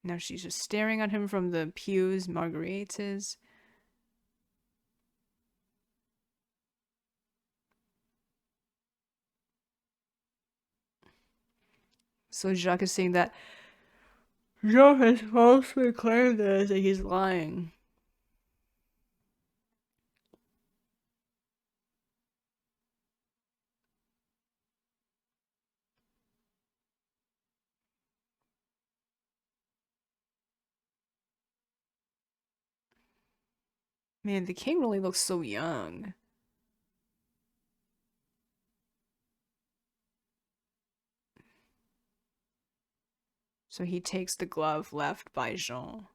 Now she's just staring at him from the pews. Marguerite is. So Jacques is saying that Jean has falsely claimed this and he's lying. Man, the king really looks so young. So he takes the glove left by Jean.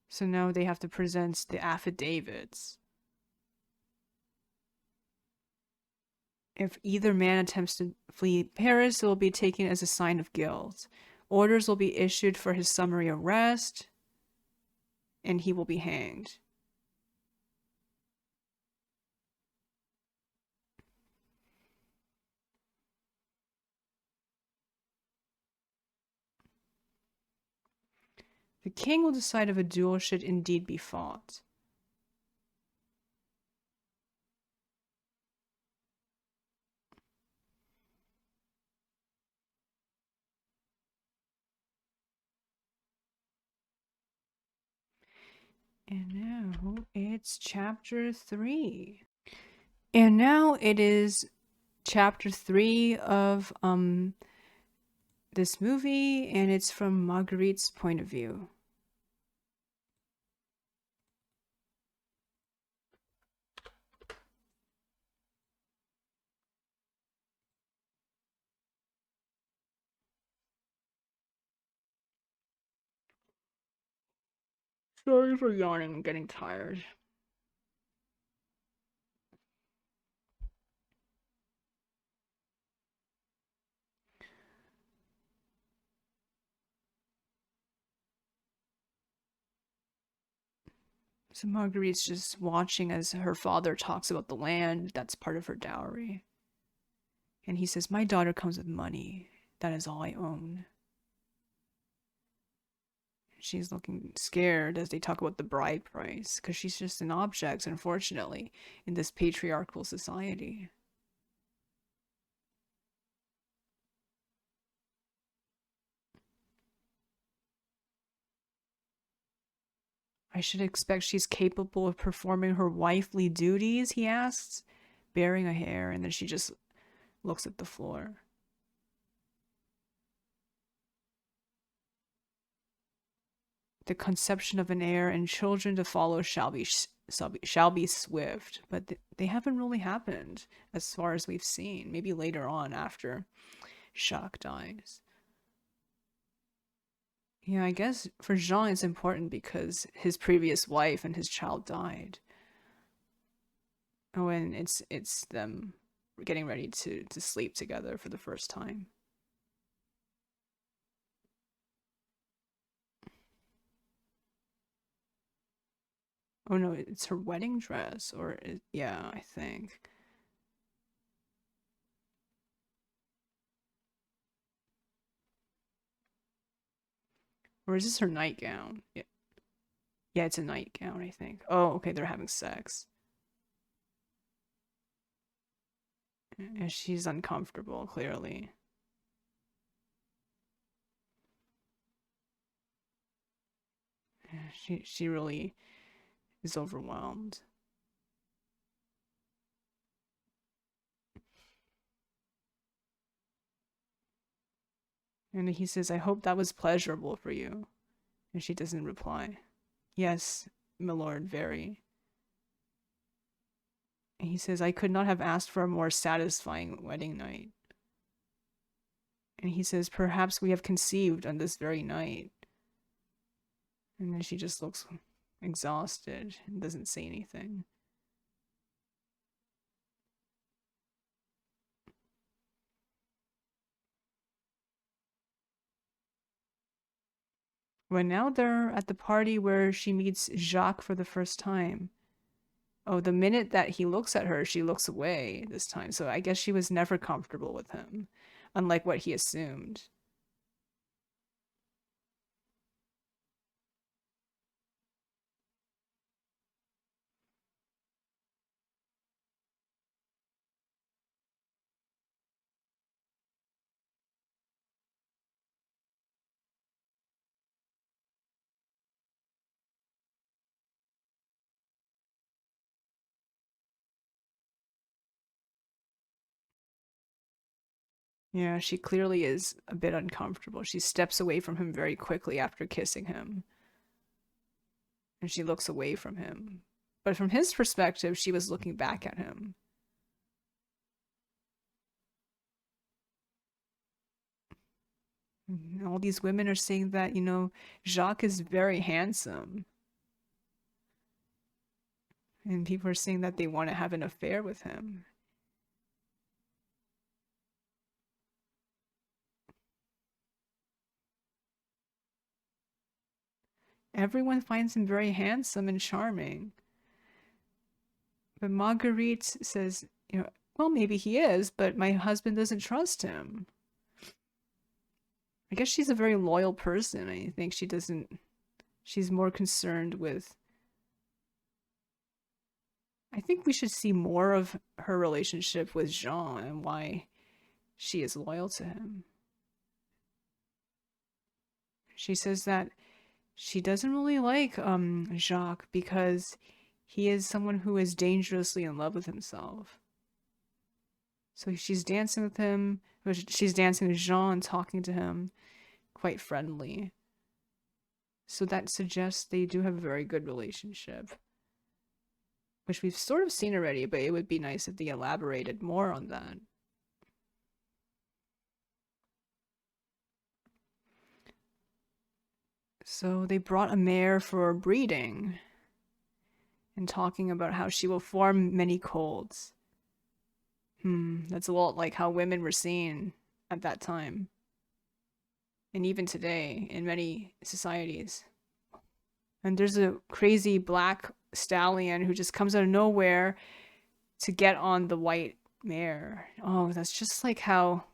So now they have to present the affidavits. If either man attempts to flee Paris, it will be taken as a sign of guilt. Orders will be issued for his summary arrest, and he will be hanged. The king will decide if a duel should indeed be fought. And now it's chapter 3. And now it is chapter 3 of this movie, and it's from Marguerite's point of view. Sorry for yawning, I'm getting tired. So Marguerite's just watching as her father talks about the land that's part of her dowry. And he says, "My daughter comes with money. That is all I own." She's looking scared as they talk about the bride price because she's just an object, unfortunately, in this patriarchal society. "I should expect she's capable of performing her wifely duties," he asks, baring a hair, and then she just looks at the floor. "The conception of an heir and children to follow shall be swift," but they haven't really happened as far as we've seen. Maybe later on after Jacques dies. Yeah, I guess for Jean it's important because his previous wife and his child died. Oh, and it's them getting ready to sleep together for the first time. Oh no, it's her wedding dress, yeah, I think. Or is this her nightgown? Yeah, yeah, it's a nightgown, I think. Oh, okay, they're having sex. And she's uncomfortable, clearly. She really is overwhelmed. And he says, "I hope that was pleasurable for you." And she doesn't reply. "Yes, my lord, very." And he says, "I could not have asked for a more satisfying wedding night." And he says, "Perhaps we have conceived on this very night." And then she just looks exhausted and doesn't say anything. Well, now they're at the party where she meets Jacques for the first time. Oh, the minute that he looks at her, she looks away this time. So I guess she was never comfortable with him, unlike what he assumed. Yeah, she clearly is a bit uncomfortable. She steps away from him very quickly after kissing him, and she looks away from him. But from his perspective, she was looking back at him. And all these women are saying that, Jacques is very handsome. And people are saying that they want to have an affair with him. Everyone finds him very handsome and charming. But Marguerite says, well, maybe he is, but my husband doesn't trust him. I guess she's a very loyal person. I think she's more concerned with. I think we should see more of her relationship with Jean and why she is loyal to him. She says that she doesn't really like Jacques because he is someone who is dangerously in love with himself. So she's dancing with him. She's dancing with Jean, talking to him, quite friendly. So that suggests they do have a very good relationship, which we've sort of seen already, but it would be nice if they elaborated more on that. So they brought a mare for breeding and talking about how she will form many colts. That's a lot like how women were seen at that time. And even today in many societies. And there's a crazy black stallion who just comes out of nowhere to get on the white mare. Oh, that's just like how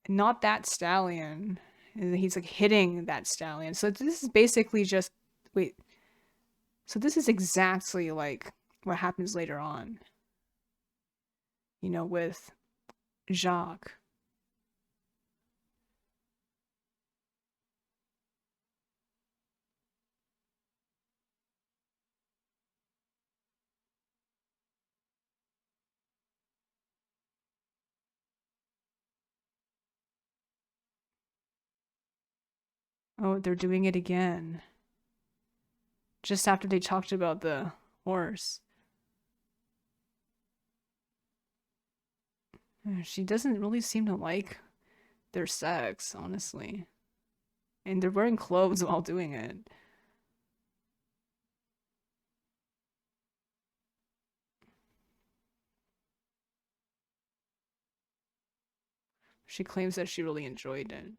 not that stallion. He's like hitting that stallion. So this is basically just wait. So this is exactly like what happens later on, with Jacques. Oh, they're doing it again. Just after they talked about the horse. She doesn't really seem to like their sex, honestly. And they're wearing clothes while doing it. She claims that she really enjoyed it.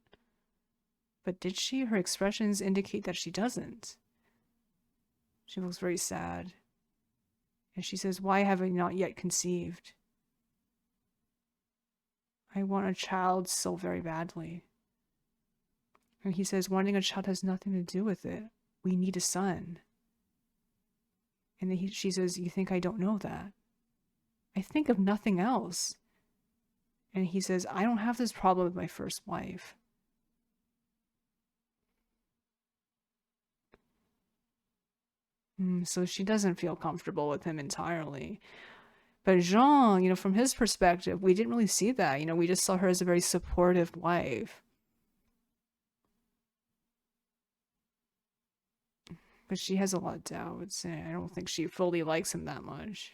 But did she? Her expressions indicate that she doesn't. She looks very sad. And she says, "Why have I not yet conceived? I want a child so very badly." And he says, "Wanting a child has nothing to do with it. We need a son." And then she says, "You think I don't know that? I think of nothing else." And he says, "I don't have this problem with my first wife." So she doesn't feel comfortable with him entirely. But Jean, from his perspective, we didn't really see that. We just saw her as a very supportive wife. But she has a lot of doubts, and I don't think she fully likes him that much.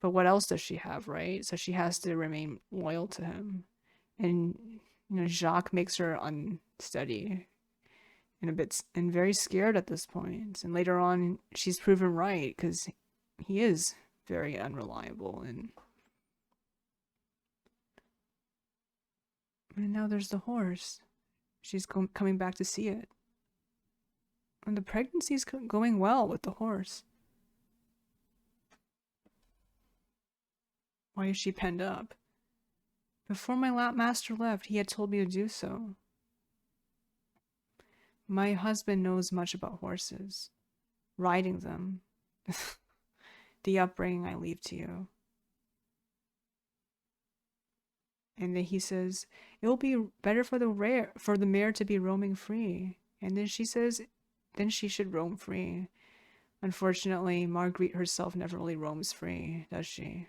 But what else does she have, right? So she has to remain loyal to him. And, Jacques makes her unsteady and a bit and very scared at this point. And later on, she's proven right because he is very unreliable. And now there's the horse. She's coming back to see it. And the pregnancy's going well with the horse. Why is she penned up? Before my master left, he had told me to do so. My husband knows much about horses. Riding them. The upbringing I leave to you. And then he says, "It will be better for the mare to be roaming free." And then she says, then she should roam free. Unfortunately, Marguerite herself never really roams free, does she?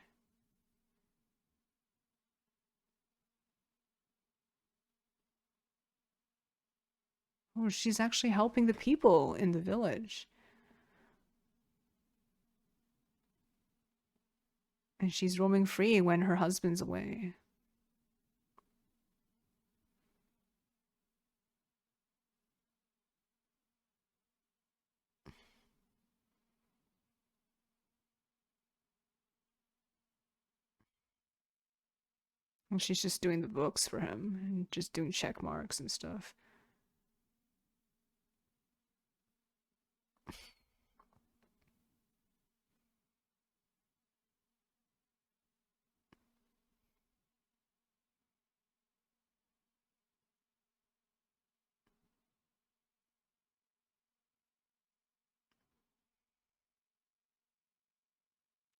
Oh, she's actually helping the people in the village. And she's roaming free when her husband's away. And she's just doing the books for him and just doing check marks and stuff.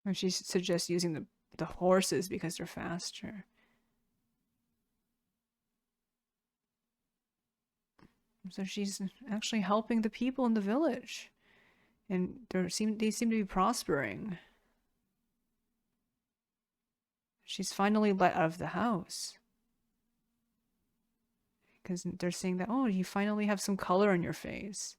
And she suggests using the horses because they're faster. So she's actually helping the people in the village. And they seem to be prospering. She's finally let out of the house. Because they're saying that, oh, you finally have some color on your face.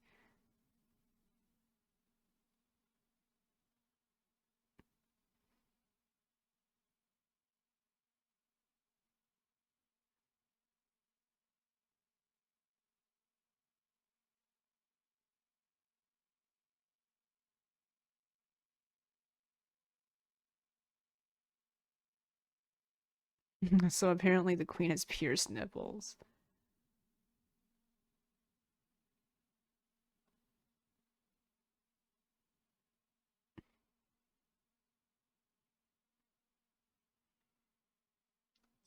So apparently the queen has pierced nipples.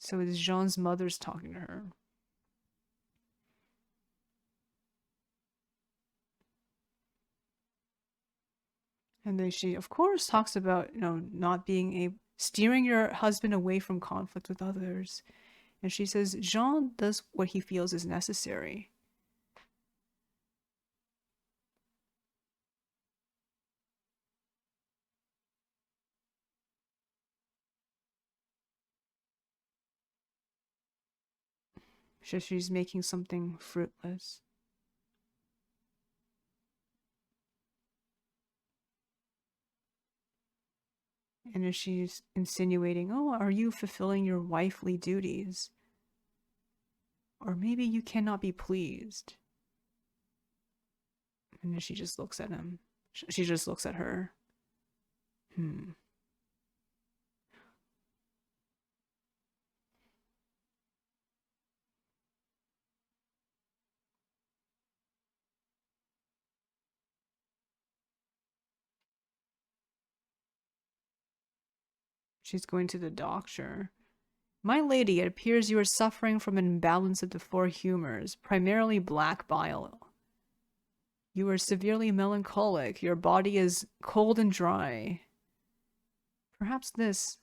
So it's Jean's mother's talking to her. And then she, of course, talks about, not being a steering your husband away from conflict with others. And she says, Jean does what he feels is necessary. She's making something fruitless. And as she's insinuating, oh, are you fulfilling your wifely duties? Or maybe you cannot be pleased. And then she just looks at him. She just looks at her. Hmm. She's going to the doctor. My lady, it appears you are suffering from an imbalance of the four humors, primarily black bile. You are severely melancholic. Your body is cold and dry. Perhaps this,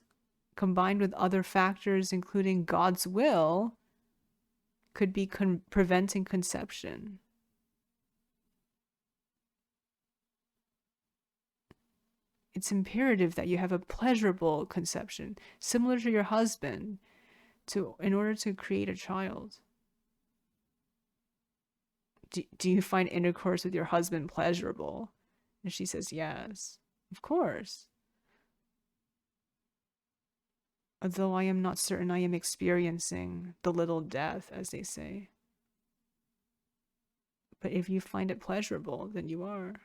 combined with other factors including God's will, could be preventing conception. It's imperative that you have a pleasurable conception, similar to your husband, in order to create a child. Do you find intercourse with your husband pleasurable? And she says, yes, of course. Although I am not certain I am experiencing the little death, as they say. But if you find it pleasurable, then you are.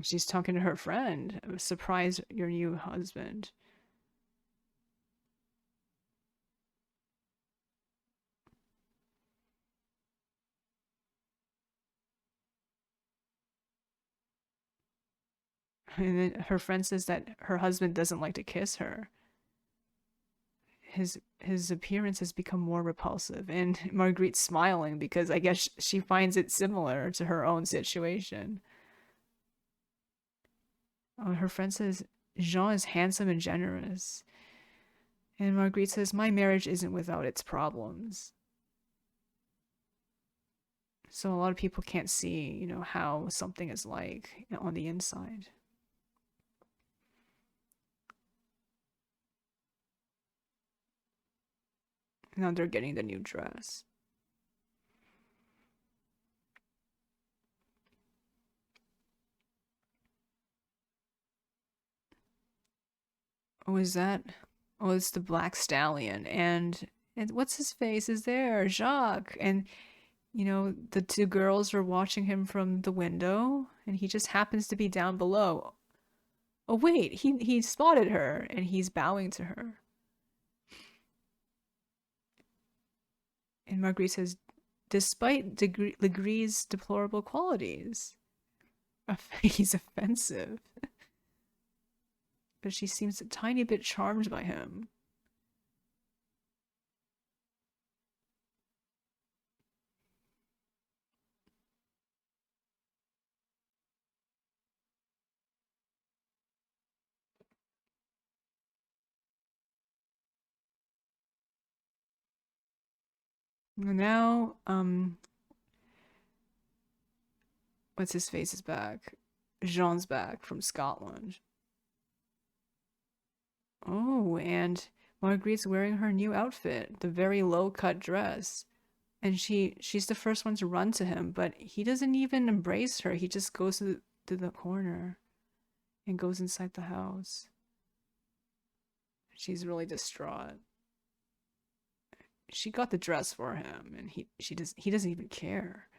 She's talking to her friend. Surprise your new husband. And then her friend says that her husband doesn't like to kiss her. His appearance has become more repulsive, and Marguerite's smiling because I guess she finds it similar to her own situation. Her friend says Jean is handsome and generous, and Marguerite says my marriage isn't without its problems. So a lot of people can't see, how something is like on the inside. Now they're getting the new dress. Oh, is that? Oh, it's the Black Stallion. And what's his face is there? Jacques. And, the two girls are watching him from the window, and he just happens to be down below. Oh, wait, he spotted her, and he's bowing to her. And Marguerite says, despite Legree's deplorable qualities, he's offensive. But she seems a tiny bit charmed by him. And now, what's his face is back. Jean's back from Scotland. Oh, and Marguerite's wearing her new outfit, the very low-cut dress. And she's the first one to run to him, but he doesn't even embrace her. He just goes to the corner and goes inside the house. She's really distraught. She got the dress for him, and he doesn't even care.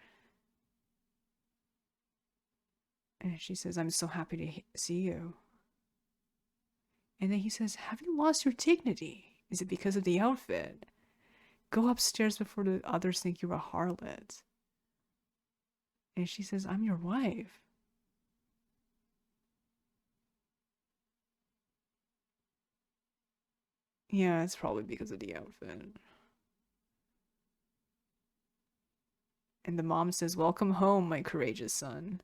And she says, I'm so happy to see you. And then he says, have you lost your dignity? Is it because of the outfit? Go upstairs before the others think you're a harlot. And she says, I'm your wife. Yeah, it's probably because of the outfit. And the mom says, welcome home, my courageous son.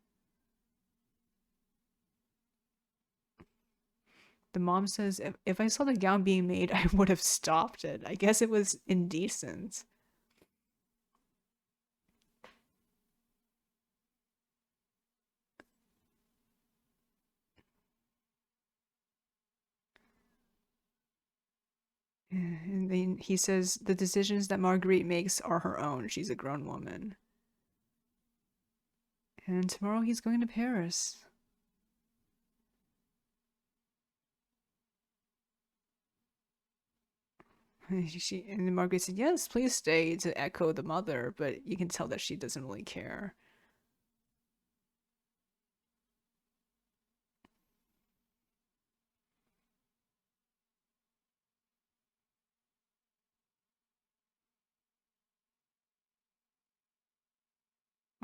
The mom says, if I saw the gown being made, I would have stopped it. I guess it was indecent. And then he says, the decisions that Marguerite makes are her own. She's a grown woman. And tomorrow he's going to Paris. And then Marguerite said, yes, please stay, to echo the mother, but you can tell that she doesn't really care.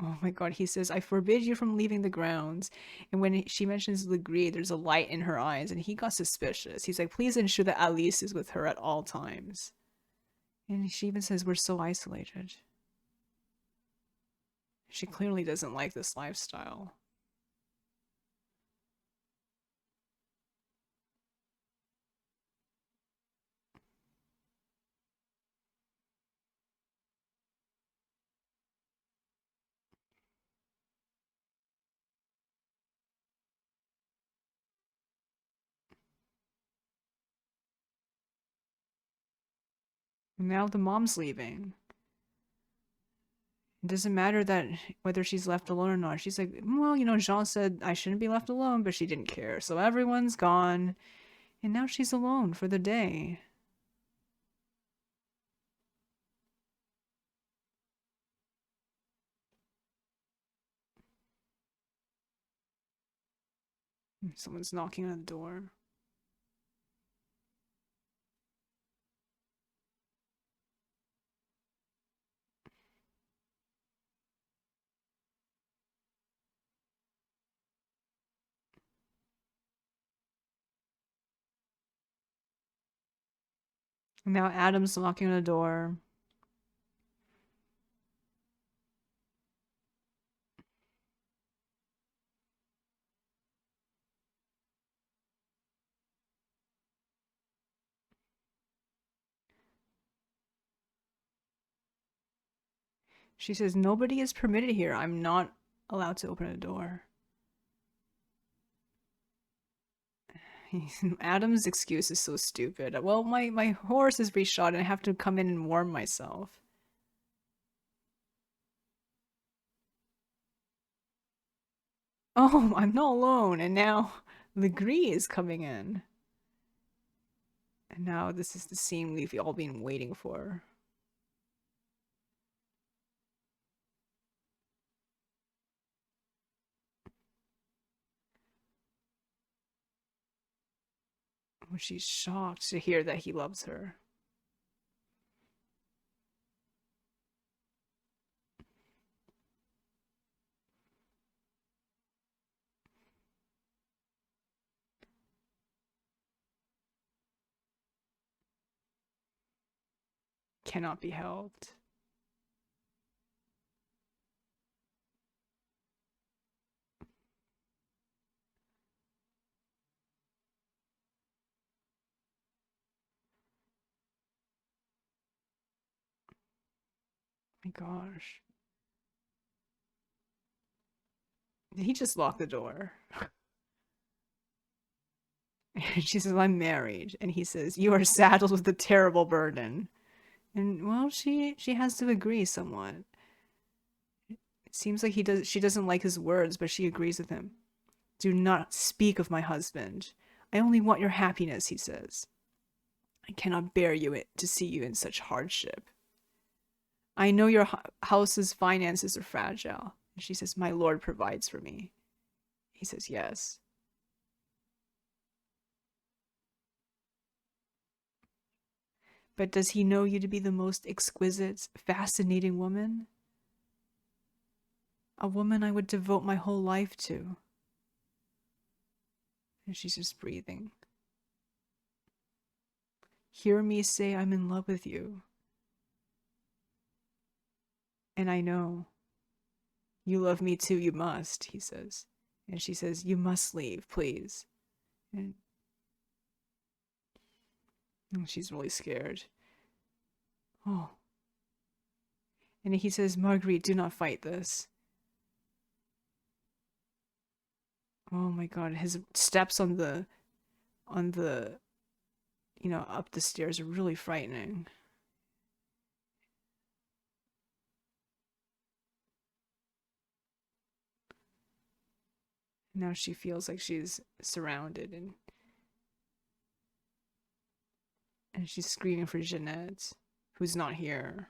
Oh my god, he says, I forbid you from leaving the grounds. And when she mentions Legree, there's a light in her eyes, and he got suspicious. He's like, please ensure that Alice is with her at all times. And she even says, we're so isolated. She clearly doesn't like this lifestyle. And now the mom's leaving. It doesn't matter that whether she's left alone or not. She's like, well, Jean said I shouldn't be left alone, but she didn't care. So everyone's gone. And now she's alone for the day. Someone's knocking on the door. And now Adam's knocking on the door. She says, nobody is permitted here. I'm not allowed to open a door. Adam's excuse is so stupid. Well, my horse is reshot and I have to come in and warm myself. Oh, I'm not alone. And now Legree is coming in. And now this is the scene we've all been waiting for. She's shocked to hear that he loves her. Cannot be helped. My gosh. Did he just lock the door? And she says, I'm married. And he says, you are saddled with a terrible burden. And well, she has to agree somewhat. It seems like she doesn't like his words, but she agrees with him. Do not speak of my husband. I only want your happiness, he says. I cannot bear to see you in such hardship. I know your house's finances are fragile. And she says, my lord provides for me. He says, yes. But does he know you to be the most exquisite, fascinating woman? A woman I would devote my whole life to. And she's just breathing. Hear me say I'm in love with you. And I know. You love me too, you must, he says. And she says, you must leave, please. And she's really scared. Oh. And he says, Marguerite, do not fight this. Oh my god, his steps on the up the stairs are really frightening. Now she feels like she's surrounded and she's screaming for Jeanette, who's not here.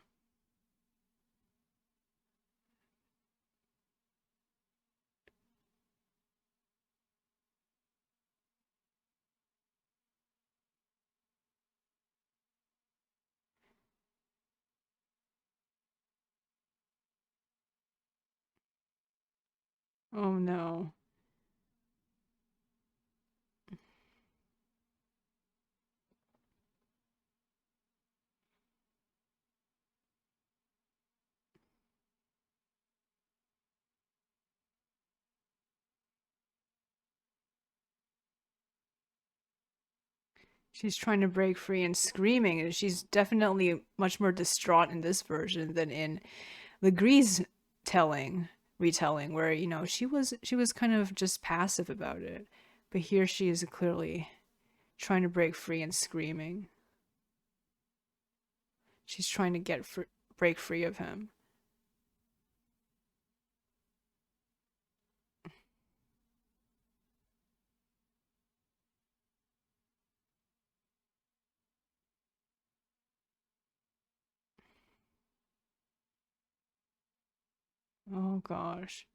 Oh no. She's trying to break free and screaming, and she's definitely much more distraught in this version than in Legree's retelling, where she was kind of just passive about it, but here she is clearly trying to break free and screaming. She's trying to break free of him. Oh gosh.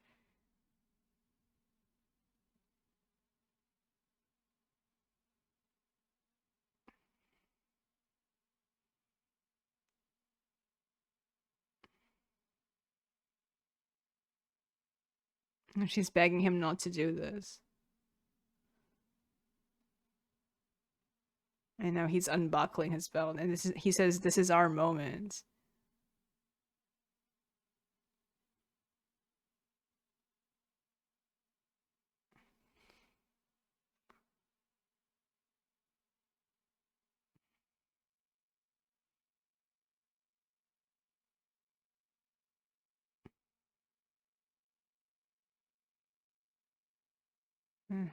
And she's begging him not to do this. And now he's unbuckling his belt, and he says, "This is our moment." Mm.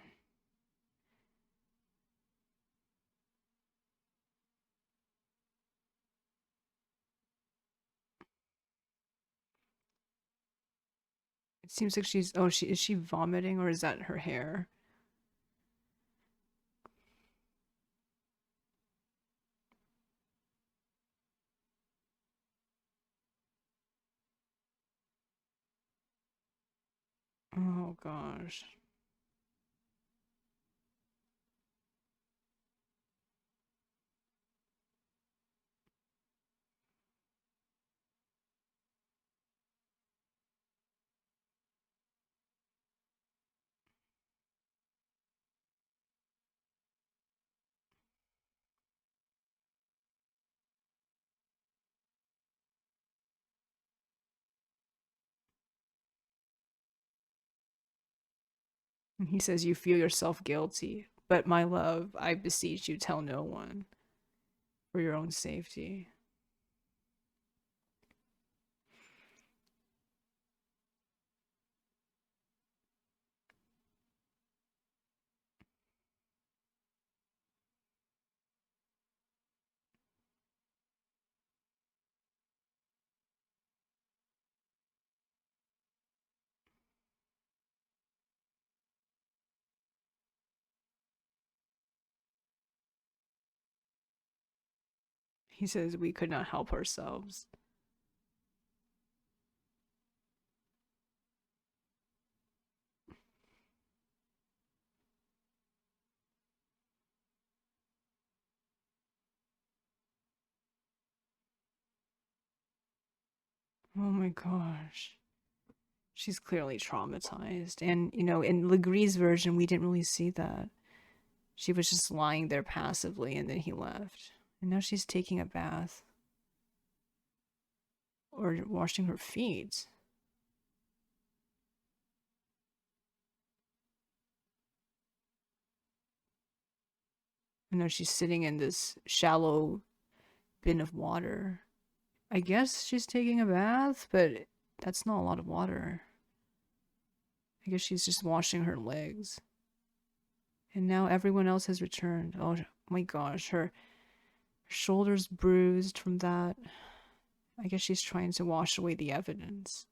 It seems like she's. Oh, she is she vomiting, or is that her hair? Oh gosh. And he says, "You feel yourself guilty, but my love, I beseech you, tell no one, for your own safety." He says, "We could not help ourselves." Oh my gosh. She's clearly traumatized. And, in Legree's version, we didn't really see that. She was just lying there passively and then he left. And now she's taking a bath or washing her feet. And now she's sitting in this shallow bin of water. I guess she's taking a bath, but that's not a lot of water. I guess she's just washing her legs. And now everyone else has returned. Oh my gosh, her shoulders bruised from that. I guess she's trying to wash away the evidence.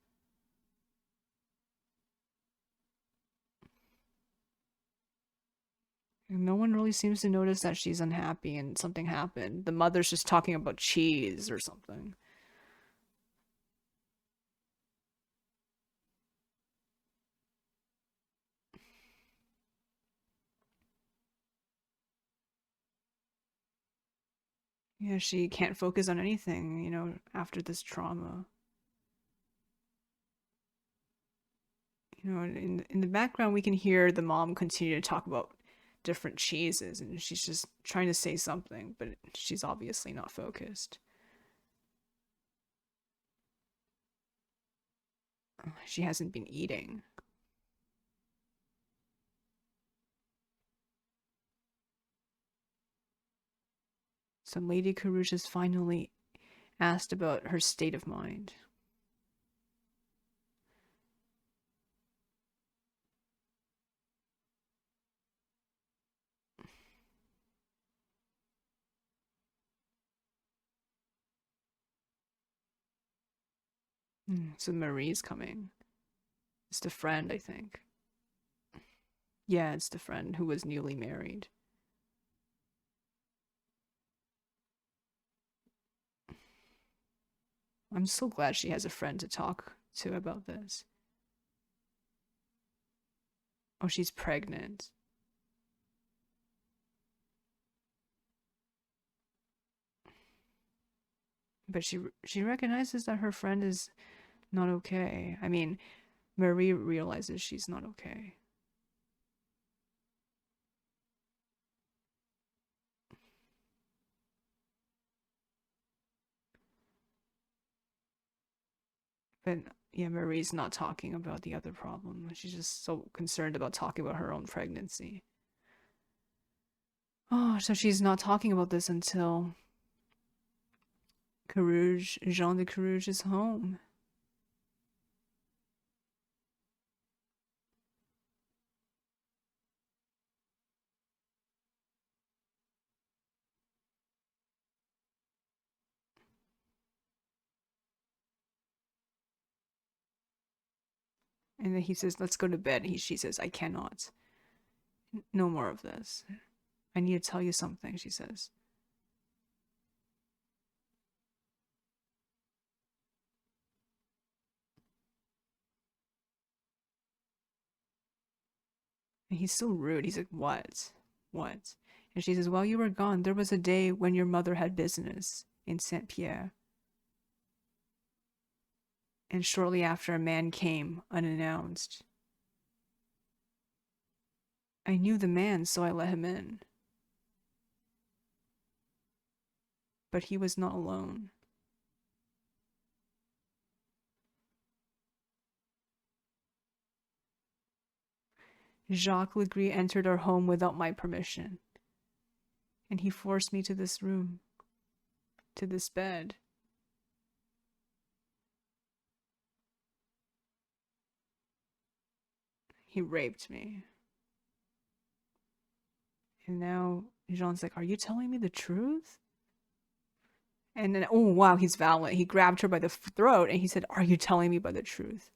And no one really seems to notice that she's unhappy and something happened. The mother's just talking about cheese or something. Yeah, she can't focus on anything, after this trauma. In the background, we can hear the mom continue to talk about different cheeses, and she's just trying to say something, but she's obviously not focused. She hasn't been eating. So Lady Carouge has finally asked about her state of mind. So Marie's coming. It's the friend, I think. Yeah, it's the friend who was newly married. I'm so glad she has a friend to talk to about this. Oh, she's pregnant. But she recognizes that her friend is not okay. I mean, Marie realizes she's not okay. But yeah, Marie's not talking about the other problem. She's just so concerned about talking about her own pregnancy. Oh, so she's not talking about this until Jean de Carouge is home. And then he says, let's go to bed. She says, I cannot. No more of this. I need to tell you something, she says. And he's so rude. He's like, what? What? And she says, while you were gone, there was a day when your mother had business in Saint Pierre. And shortly after, a man came unannounced. I knew the man, so I let him in. But he was not alone. Jacques Legree entered our home without my permission. And he forced me to this room, to this bed. He raped me. And now Jean's like, are you telling me the truth? And then, oh wow, he's violent. He grabbed her by the throat and he said, are you telling me by the truth?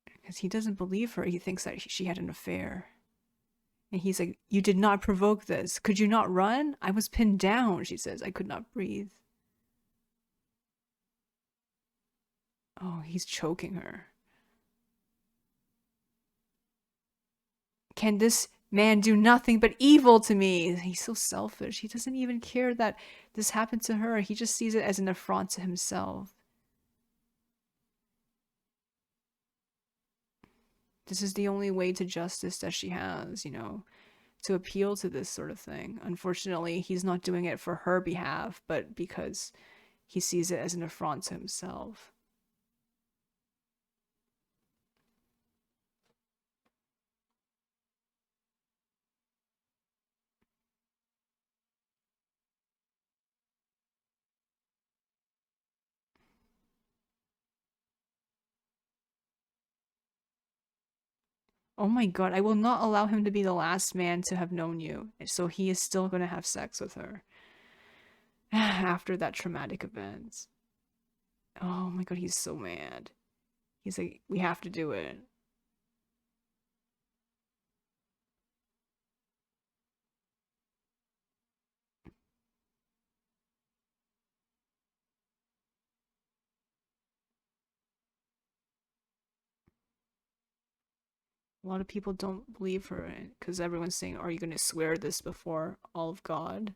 Because he doesn't believe her. He thinks that she had an affair. And he's like, you did not provoke this. Could you not run? I was pinned down, she says. I could not breathe. Oh, he's choking her. Can this Man, do nothing but evil to me. He's so selfish. He doesn't even care that this happened to her. He just sees it as an affront to himself. This is the only way to justice that she has, to appeal to this sort of thing. Unfortunately, he's not doing it for her behalf, but because he sees it as an affront to himself. Oh my god, I will not allow him to be the last man to have known you. So he is still going to have sex with her after that traumatic event. Oh my god, he's so mad. He's like, we have to do it. A lot of people don't believe her because everyone's saying, are you going to swear this before all of God?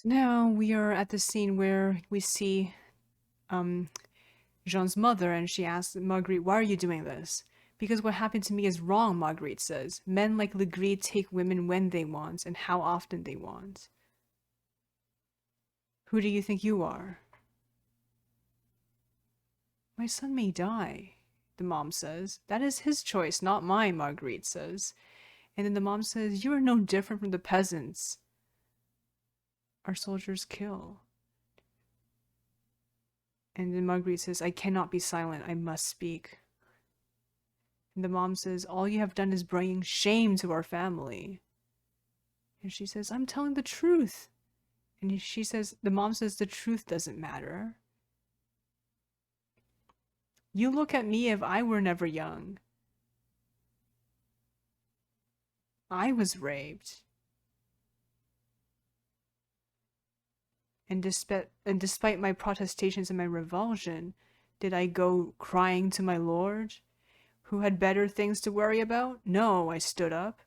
So now we are at the scene where we see um, Jean's mother, and she asks Marguerite, why are you doing this? Because what happened to me is wrong, Marguerite says. Men like Legree take women when they want and how often they want. Who do you think you are? My son may die, the mom says. That is his choice, not mine, Marguerite says. And then the mom says, you are no different from the peasants our soldiers kill. And then Marguerite says, I cannot be silent, I must speak. And the mom says, all you have done is bring shame to our family. And she says, I'm telling the truth. And she says, the mom says, the truth doesn't matter. You look at me if I were never young. I was raped. And despite my protestations and my revulsion, did I go crying to my lord, who had better things to worry about? No, I stood up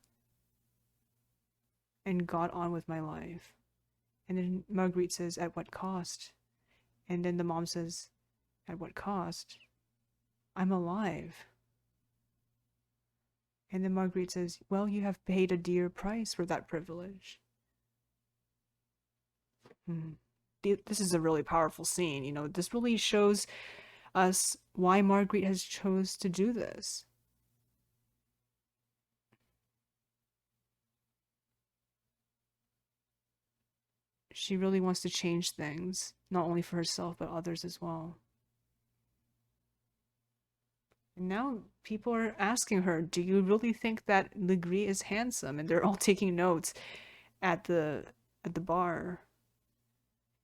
and got on with my life. And then Marguerite says, at what cost? And then the mom says, at what cost? I'm alive. And then Marguerite says, well, you have paid a dear price for that privilege. This is a really powerful scene. This really shows us why Marguerite has chose to do this. She really wants to change things, not only for herself, but others as well. And now people are asking her, do you really think that Legree is handsome? And they're all taking notes at the bar.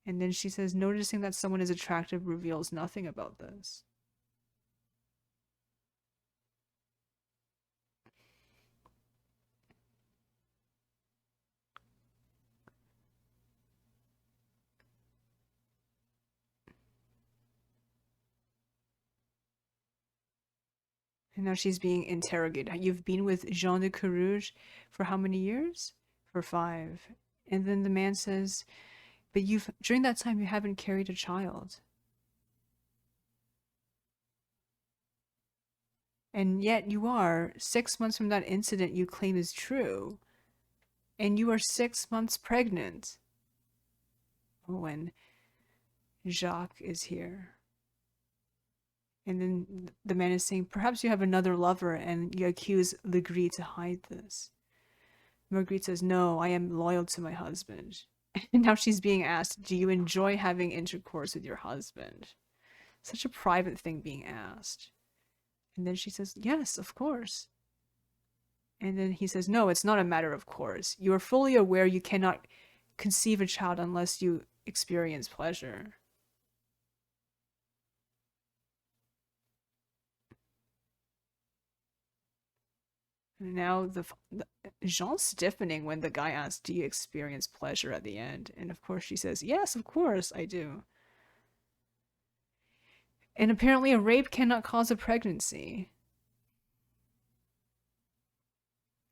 And then she says, noticing that someone is attractive reveals nothing about this. And now she's being interrogated. You've been with Jean de Carouge for how many years? For 5. And then the man says, but during that time you haven't carried a child. And yet you are 6 months from that incident you claim is true. And you are 6 months pregnant. when Jacques is here. And then the man is saying, perhaps you have another lover, and you accuse Legree to hide this. Marguerite says, no, I am loyal to my husband. And now she's being asked, do you enjoy having intercourse with your husband? Such a private thing being asked. And then she says, yes, of course. And then he says, no, it's not a matter of course. You are fully aware you cannot conceive a child unless you experience pleasure. And now Jean's stiffening when the guy asks, do you experience pleasure at the end? And of course she says, yes, of course I do. And apparently a rape cannot cause a pregnancy.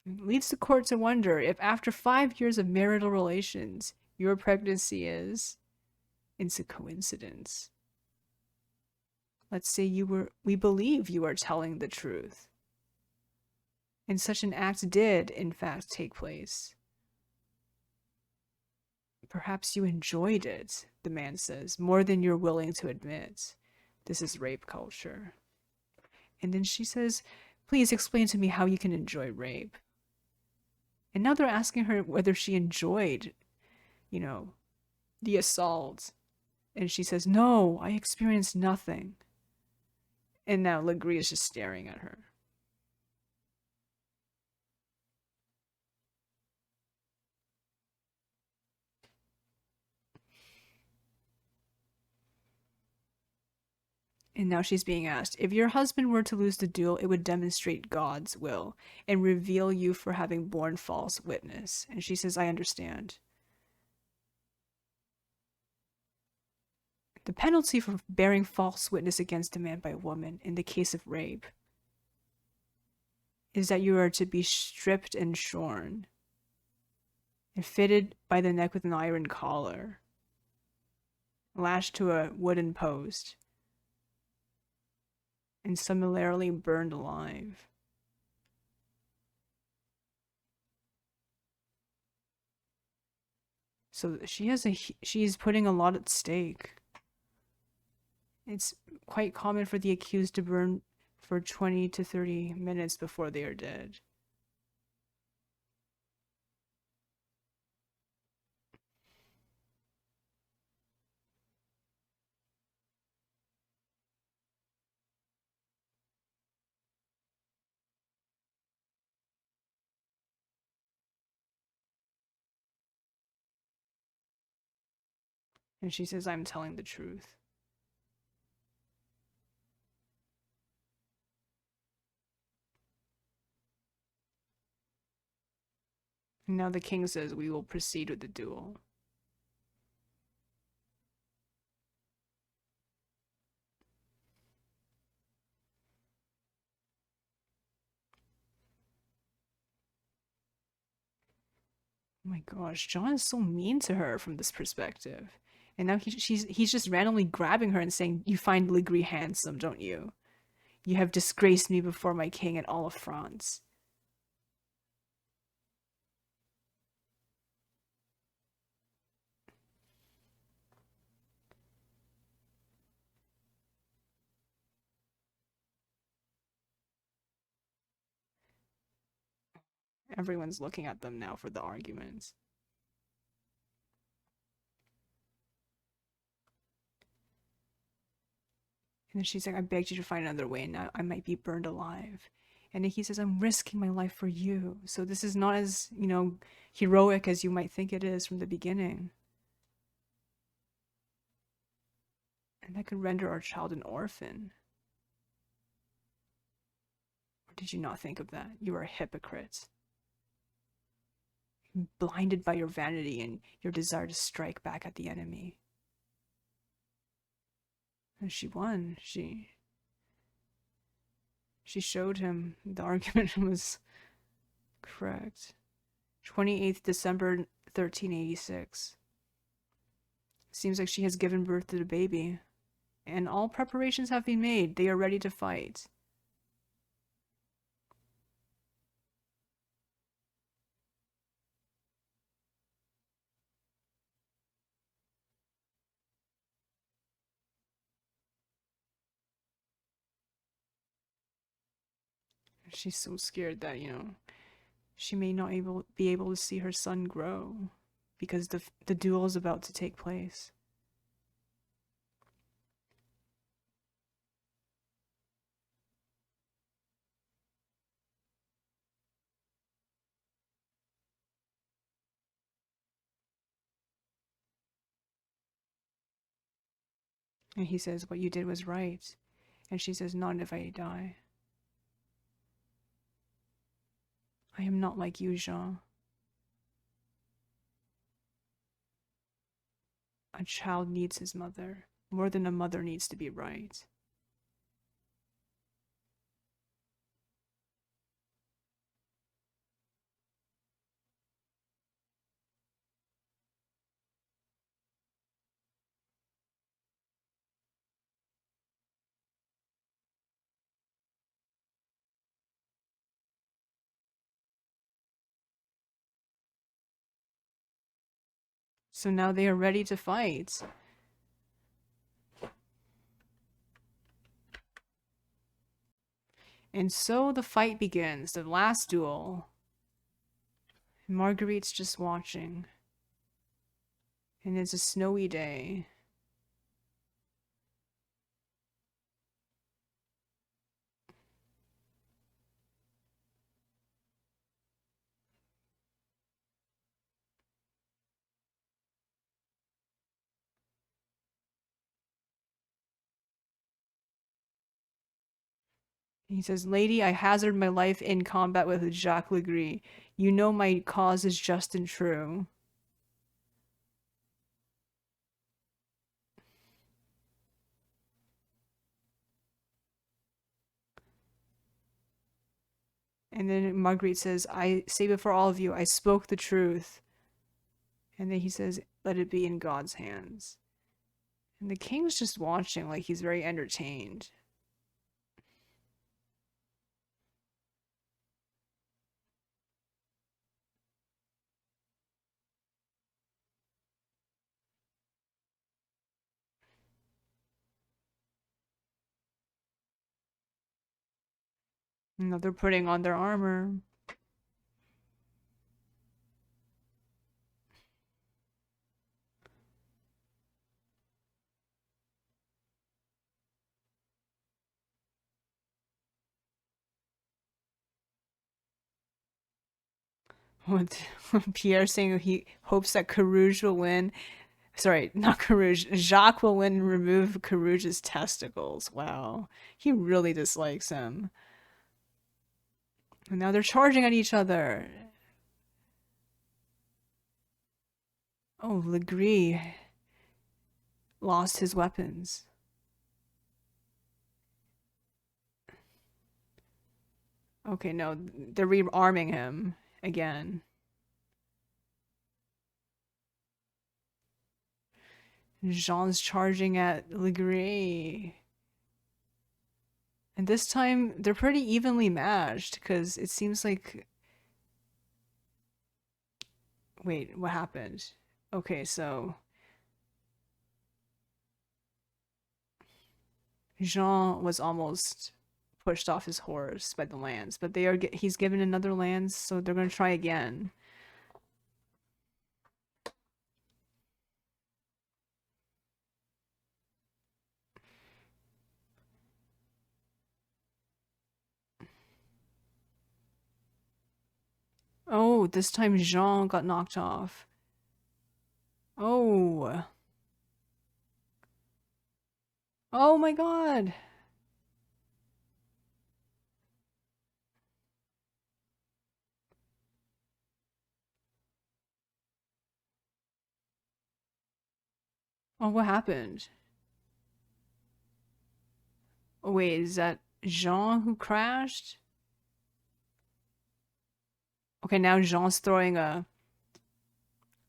It leads the court to wonder if after 5 years of marital relations, your pregnancy is... it's a coincidence. Let's say we believe you are telling the truth. And such an act did, in fact, take place. Perhaps you enjoyed it, the man says, more than you're willing to admit. This is rape culture. And then she says, please explain to me how you can enjoy rape. And now they're asking her whether she enjoyed, the assault. And she says, no, I experienced nothing. And now Legree is just staring at her. And now she's being asked, if your husband were to lose the duel, it would demonstrate God's will and reveal you for having borne false witness. And she says, I understand. The penalty for bearing false witness against a man by a woman in the case of rape is that you are to be stripped and shorn and fitted by the neck with an iron collar, lashed to a wooden post, and similarly burned alive. So she's putting a lot at stake. It's quite common for the accused to burn for 20 to 30 minutes before they are dead. And she says, I'm telling the truth. And now the king says, we will proceed with the duel. Oh my gosh, John is so mean to her from this perspective. And now he's just randomly grabbing her and saying, you find Legree handsome, don't you? You have disgraced me before my king and all of France. Everyone's looking at them now for the arguments. And then she's like, I begged you to find another way, and now I might be burned alive. And then he says, I'm risking my life for you. So this is not as, heroic as you might think it is from the beginning. And that could render our child an orphan. Or did you not think of that? You are a hypocrite. Blinded by your vanity and your desire to strike back at the enemy. And she won. She showed him the argument was correct. 28th December 1386. Seems like she has given birth to the baby. And all preparations have been made. They are ready to fight. She's so scared that, she may not be able to see her son grow because the duel is about to take place. And he says, what you did was right. And she says, not if I die. I am not like you, Jean. A child needs his mother more than a mother needs to be right. So now they are ready to fight. And so the fight begins, the last duel. Marguerite's just watching. And it's a snowy day. He says, Lady, I hazard my life in combat with Jacques Legris. You know my cause is just and true. And then Marguerite says, I say before all of you, I spoke the truth. And then he says, let it be in God's hands. And the king's just watching like he's very entertained. They're putting on their armor. With Pierre saying he hopes that Carouge will win. Sorry, not Carouge. Jacques will win and remove Carouge's testicles. Wow. He really dislikes him. And now they're charging at each other. Oh, Legris lost his weapons. Okay, no, they're rearming him again. Jean's charging at Legris. And this time, they're pretty evenly matched, because it seems like... Wait, what happened? Okay, so... Jean was almost pushed off his horse by the lance, but he's given another lance, so they're going to try again. Oh, this time Jean got knocked off. Oh. Oh my god. Oh, what happened? Oh, wait, is that Jean who crashed? Okay, now Jean's throwing a...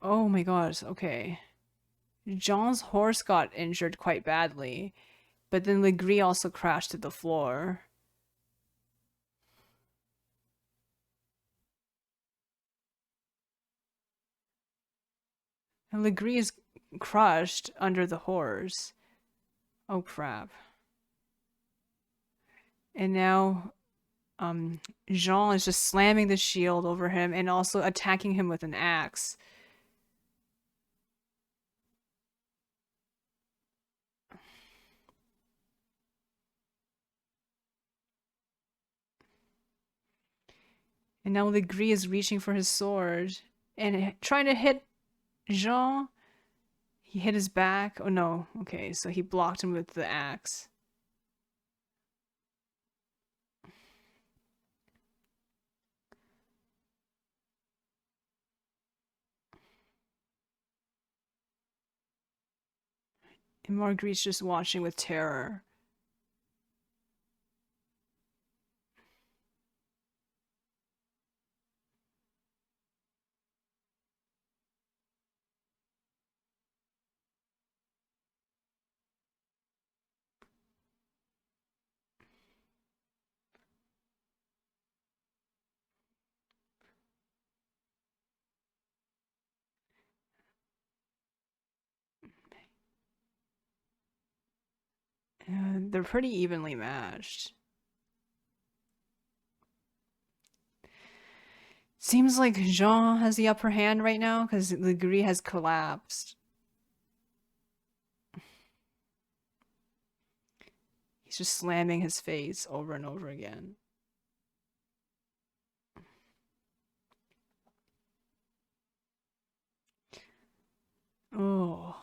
Oh my god, okay. Jean's horse got injured quite badly, but then Legris also crashed to the floor. And Legris is crushed under the horse. Oh crap. And now Um, Jean is just slamming the shield over him and also attacking him with an axe. And now Legris is reaching for his sword and trying to hit Jean. He hit his back. Oh no. Okay, so he blocked him with the axe. And Marguerite's just watching with terror. They're pretty evenly matched. Seems like Jean has the upper hand right now because Legris has collapsed. He's just slamming his face over and over again. Oh.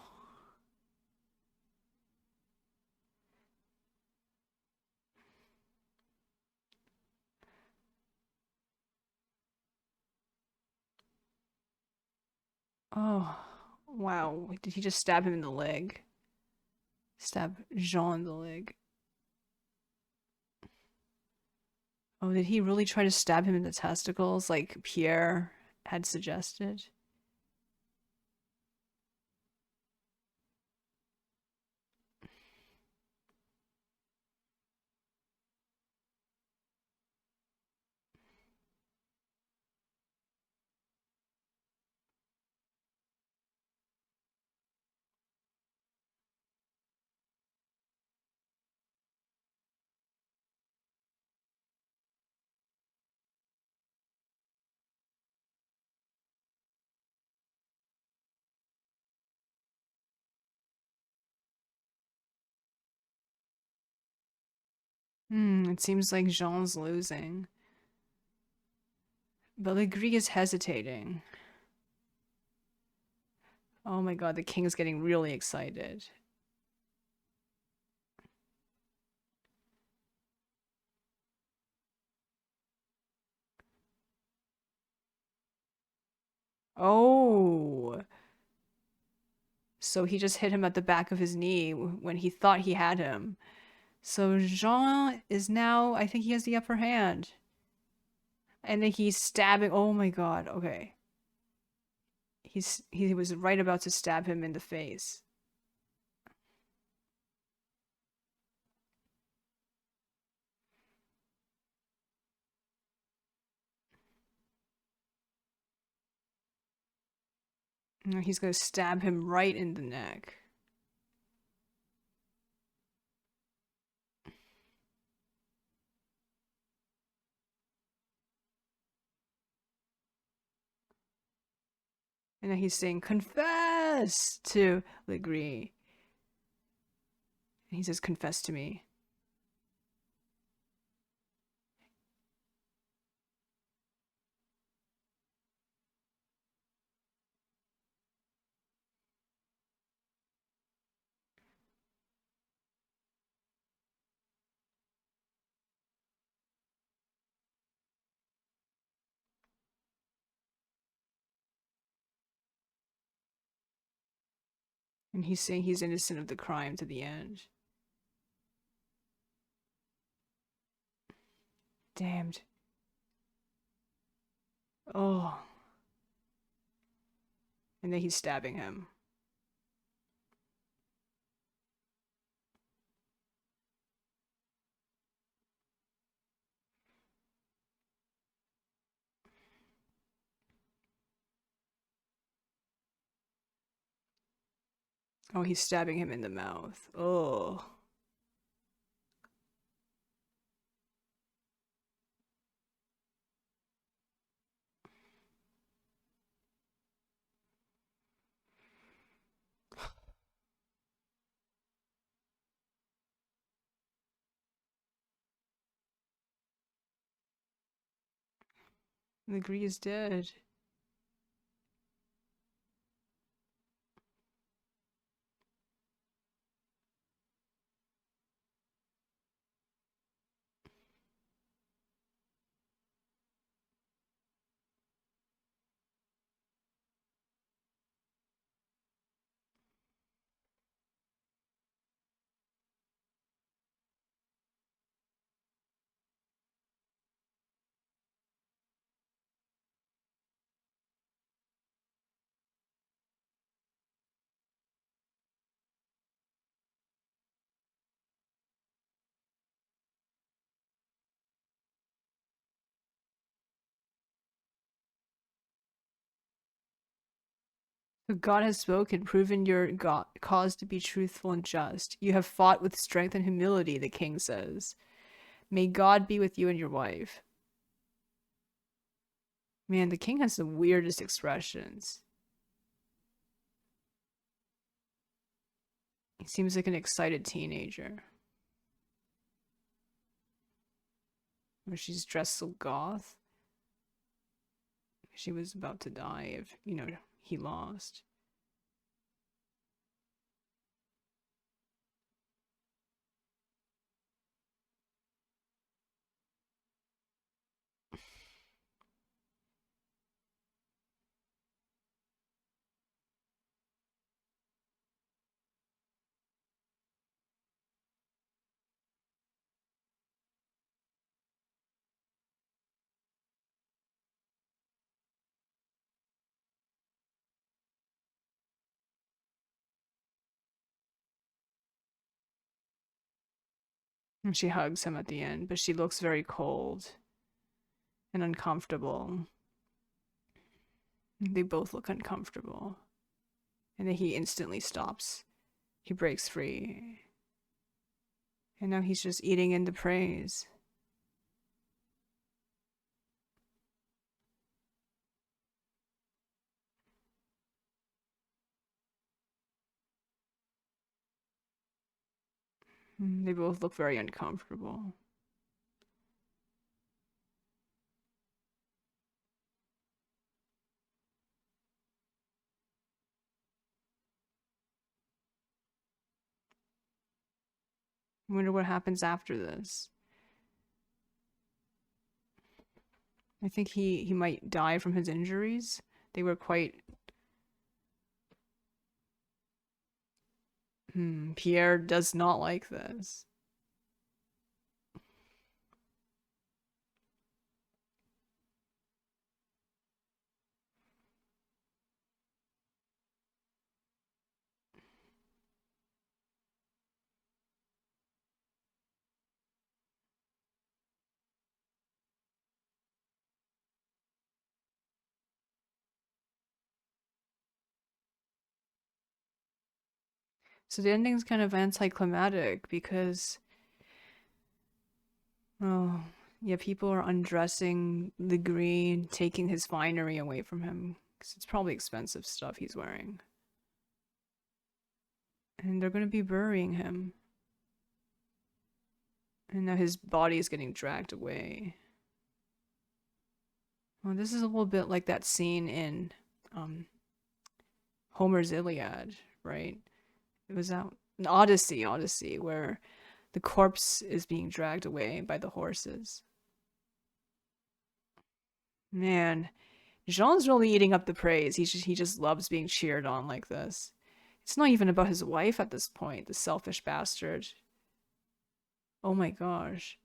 Oh. Wow. Did he just stab him in the leg? Stab Jean in the leg. Oh, did he really try to stab him in the testicles like Pierre had suggested? It seems like Jean's losing. But Legris is hesitating. Oh my god, the king's getting really excited. Oh. So he just hit him at the back of his knee when he thought he had him. So Jean is now, I think he has the upper hand. And then he's stabbing. Oh my god, okay. He was right about to stab him in the face. He's gonna stab him right in the neck. And then he's saying, confess to Legris. And he says, confess to me. And he's saying he's innocent of the crime to the end. Damned. Oh. And then he's stabbing him. Oh, he's stabbing him in the mouth. Oh. The Gree is dead. So God has spoken, proven your cause to be truthful and just. You have fought with strength and humility, the king says. May God be with you and your wife. Man, the king has the weirdest expressions. He seems like an excited teenager. Or she's dressed so goth. She was about to die if, he lost. And she hugs him at the end, but she looks very cold and uncomfortable. They both look uncomfortable. And then he instantly stops. He breaks free. And now he's just eating into praise. They both look very uncomfortable. I wonder what happens after this. I think he might die from his injuries. They were quite. Pierre does not like this. So the ending's kind of anticlimactic because, oh, yeah, people are undressing the green, taking his finery away from him because it's probably expensive stuff he's wearing. And they're going to be burying him. And now his body is getting dragged away. Well, this is a little bit like that scene in um, Homer's Iliad, right? It was out in Odyssey, where the corpse is being dragged away by the horses. Man, Jean's really eating up the praise. He just loves being cheered on like this. It's not even about his wife at this point, the selfish bastard. Oh my gosh.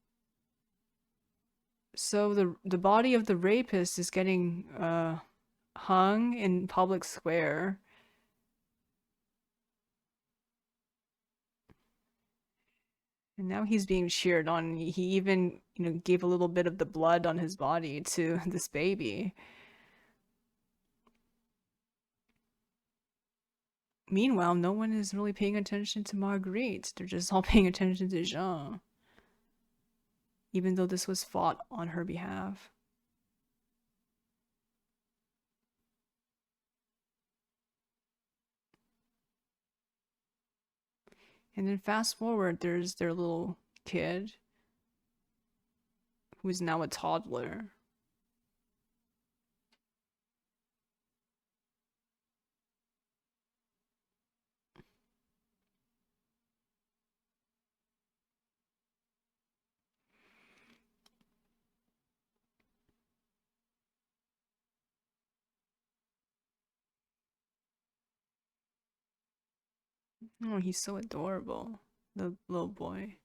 So the body of the rapist is getting hung in public square. And now he's being cheered on. He even, gave a little bit of the blood on his body to this baby. Meanwhile, no one is really paying attention to Marguerite. They're just all paying attention to Jean, even though this was fought on her behalf. And then fast forward, there's their little kid who is now a toddler. Oh, he's so adorable. The little boy.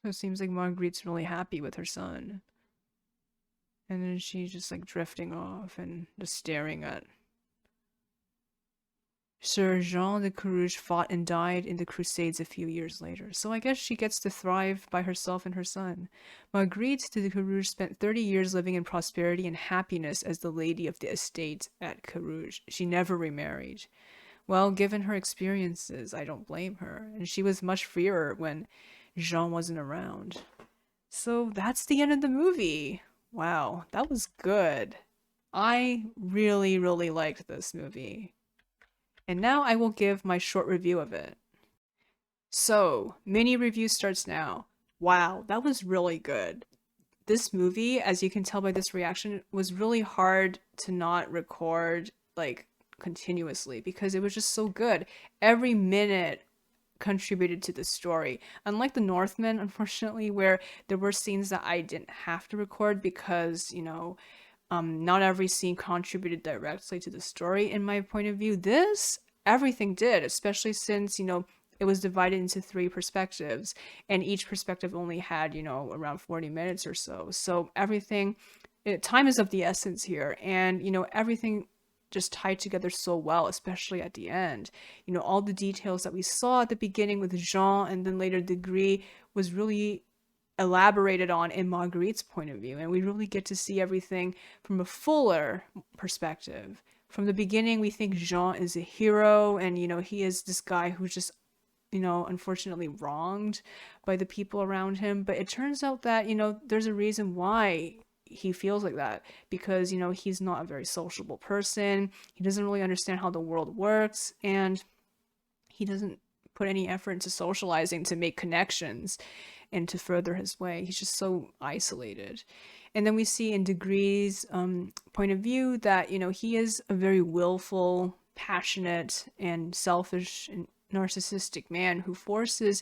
So it seems like Marguerite's really happy with her son. And then she's just like drifting off and just staring at. Sir Jean de Carouge fought and died in the Crusades a few years later, so I guess she gets to thrive by herself and her son. Marguerite de Carouge spent 30 years living in prosperity and happiness as the lady of the estate at Carouge. She never remarried. Well, given her experiences, I don't blame her, and she was much freer when Jean wasn't around. So that's the end of the movie. Wow, that was good. I really, really liked this movie. And now I will give my short review of it. So, mini review starts now. Wow, that was really good. This movie, as you can tell by this reaction, was really hard to not record like continuously because it was just so good. Every minute contributed to the story. Unlike The Northman, unfortunately, where there were scenes that I didn't have to record because, not every scene contributed directly to the story in my point of view. This, everything did, especially since, it was divided into three perspectives, and each perspective only had, around 40 minutes or so. So everything, time is of the essence here, and, everything just tied together so well, especially at the end. All the details that we saw at the beginning with Jean and then later Degree was really elaborated on in Marguerite's point of view. And we really get to see everything from a fuller perspective. From the beginning, we think Jean is a hero and, he is this guy who's just, unfortunately wronged by the people around him. But it turns out that, there's a reason why he feels like that because, he's not a very sociable person. He doesn't really understand how the world works and he doesn't put any effort into socializing to make connections and to further his way. He's just so isolated. And then we see in Degree's point of view that, he is a very willful, passionate, and selfish and narcissistic man who forces,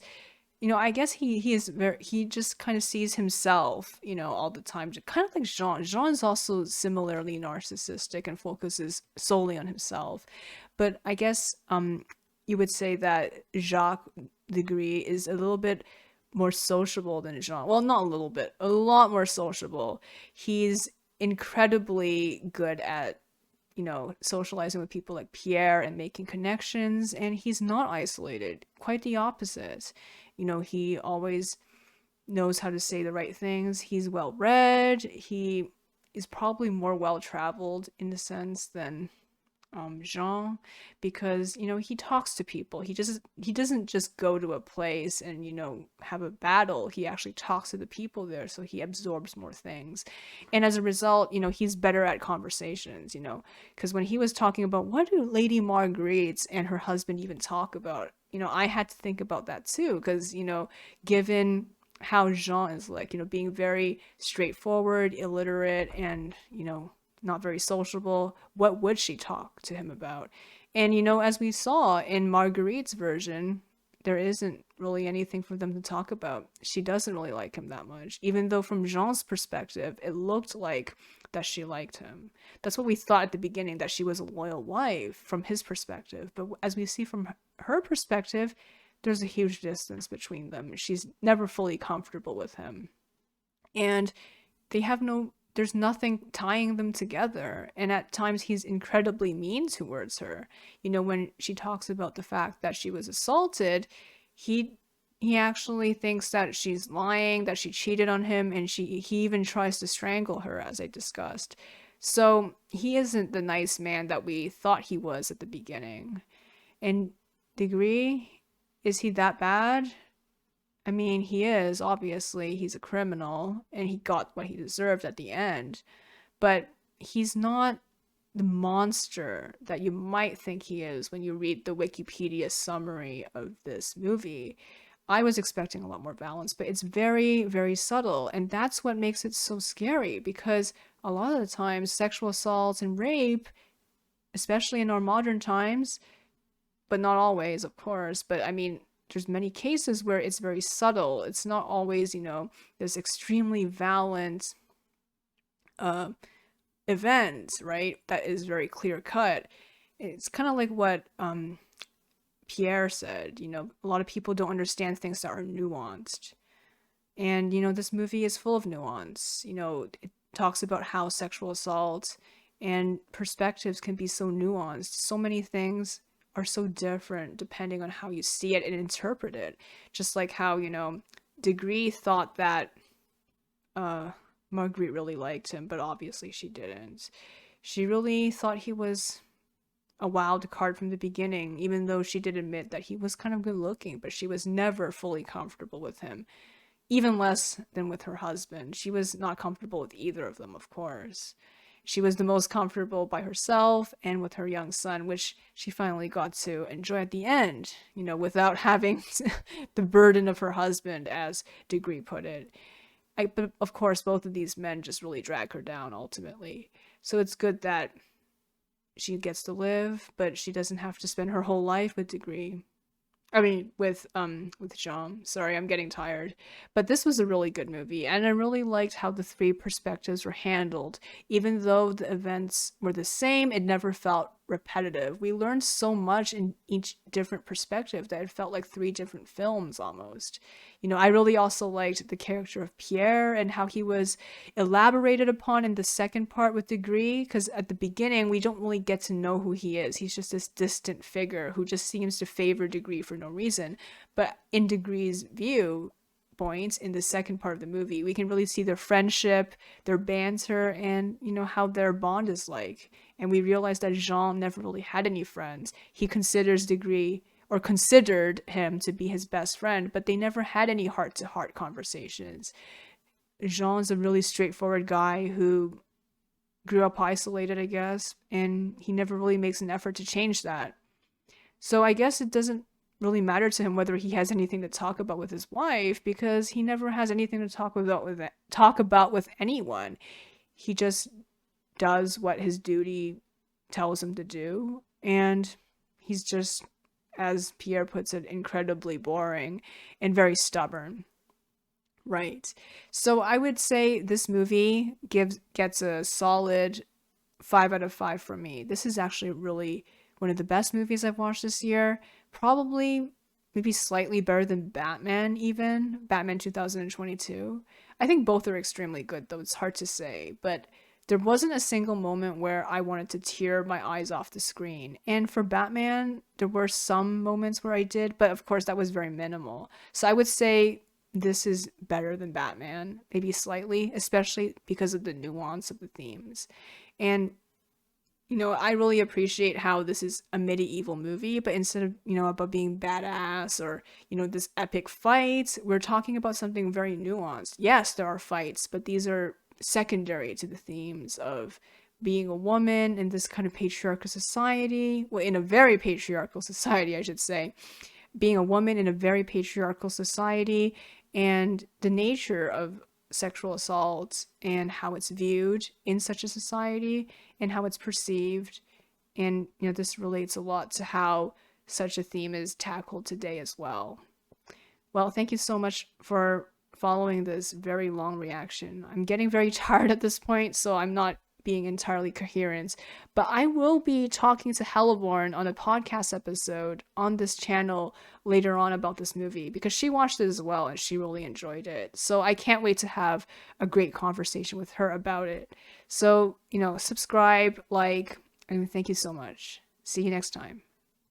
I guess he is very, he just kind of sees himself, all the time, kind of like Jean. Jean is also similarly narcissistic and focuses solely on himself. But I guess you would say that Jacques Degree is a little bit more sociable than Jean. Well, not a little bit, a lot more sociable. He's incredibly good at, socializing with people like Pierre and making connections, and he's not isolated. Quite the opposite. He always knows how to say the right things. He's well read. He is probably more well traveled in the sense than Jean, because he talks to people. He doesn't just go to a place and have a battle. He actually talks to the people there, so he absorbs more things, and as a result, he's better at conversations. Because when he was talking about what do Lady Marguerite and her husband even talk about, I had to think about that too, because given how Jean is like, being very straightforward, illiterate, and not very sociable, what would she talk to him about? And as we saw in Marguerite's version, there isn't really anything for them to talk about. She doesn't really like him that much, even though from Jean's perspective, it looked like that she liked him. That's what we thought at the beginning, that she was a loyal wife from his perspective. But as we see from her perspective, there's a huge distance between them. She's never fully comfortable with him. And they have no there's nothing tying them together, and at times he's incredibly mean towards her. When she talks about the fact that she was assaulted, he he actually thinks that she's lying, that she cheated on him, and he even tries to strangle her, as I discussed. So he isn't the nice man that we thought he was at the beginning. And Degree, is he that bad? I mean, he is, obviously. He's a criminal, and he got what he deserved at the end. But he's not the monster that you might think he is when you read the Wikipedia summary of this movie. I was expecting a lot more violence, but it's very, very subtle. And that's what makes it so scary because a lot of the times sexual assault and rape, especially in our modern times, but not always, of course, but I mean, there's many cases where it's very subtle. It's not always, this extremely violent uh, event, right? That is very clear cut. It's kind of like what Pierre said, a lot of people don't understand things that are nuanced. And, this movie is full of nuance. It talks about how sexual assault and perspectives can be so nuanced. So many things are so different depending on how you see it and interpret it. Just like how, Degree thought that Marguerite really liked him, but obviously she didn't. She really thought he was a wild card from the beginning, even though she did admit that he was kind of good looking, but she was never fully comfortable with him, even less than with her husband. She was not comfortable with either of them, of course. She was the most comfortable by herself and with her young son, which she finally got to enjoy at the end, without having the burden of her husband, as Degree put it. But of course, both of these men just really drag her down ultimately. So it's good that she gets to live, but she doesn't have to spend her whole life with Degree. I mean, with Jean. Sorry, I'm getting tired. But this was a really good movie, and I really liked how the three perspectives were handled. Even though the events were the same, it never felt repetitive. We learned so much in each different perspective that it felt like three different films almost. I really also liked the character of Pierre and how he was elaborated upon in the second part with Degree, because at the beginning we don't really get to know who he is. He's just this distant figure who just seems to favor Degree for no reason. But in Degree's view points in the second part of the movie, we can really see their friendship, their banter, and how their bond is like. And we realize that Jean never really had any friends. He considers Degree, or considered him to be his best friend, but they never had any heart-to-heart conversations. Jean's a really straightforward guy who grew up isolated, I guess, and he never really makes an effort to change that. So I guess it doesn't really matter to him whether he has anything to talk about with his wife, because he never has anything to talk about with anyone. He just does what his duty tells him to do, and he's just, as Pierre puts it, incredibly boring and very stubborn. Right. So I would say this movie gets a solid 5 out of 5 from me. This is actually really one of the best movies I've watched this year. Probably maybe slightly better than Batman, even Batman 2022. I think both are extremely good, though it's hard to say, but there wasn't a single moment where I wanted to tear my eyes off the screen. And for Batman, there were some moments where I did, but of course that was very minimal. So I would say this is better than Batman, maybe slightly, especially because of the nuance of the themes. And I really appreciate how this is a medieval movie, but instead of, about being badass or, this epic fight, we're talking about something very nuanced. Yes, there are fights, but these are secondary to the themes of being a woman in this kind of patriarchal society. Well, in a very patriarchal society, I should say. Being a woman in a very patriarchal society, and the nature of sexual assault and how it's viewed in such a society and how it's perceived. And, this relates a lot to how such a theme is tackled today as well. Well, thank you so much for following this very long reaction. I'm getting very tired at this point, so I'm not being entirely coherent, but I will be talking to Helleborn on a podcast episode on this channel later on about this movie, because she watched it as well and she really enjoyed it. So I can't wait to have a great conversation with her about it. So, subscribe, like, and thank you so much. See you next time.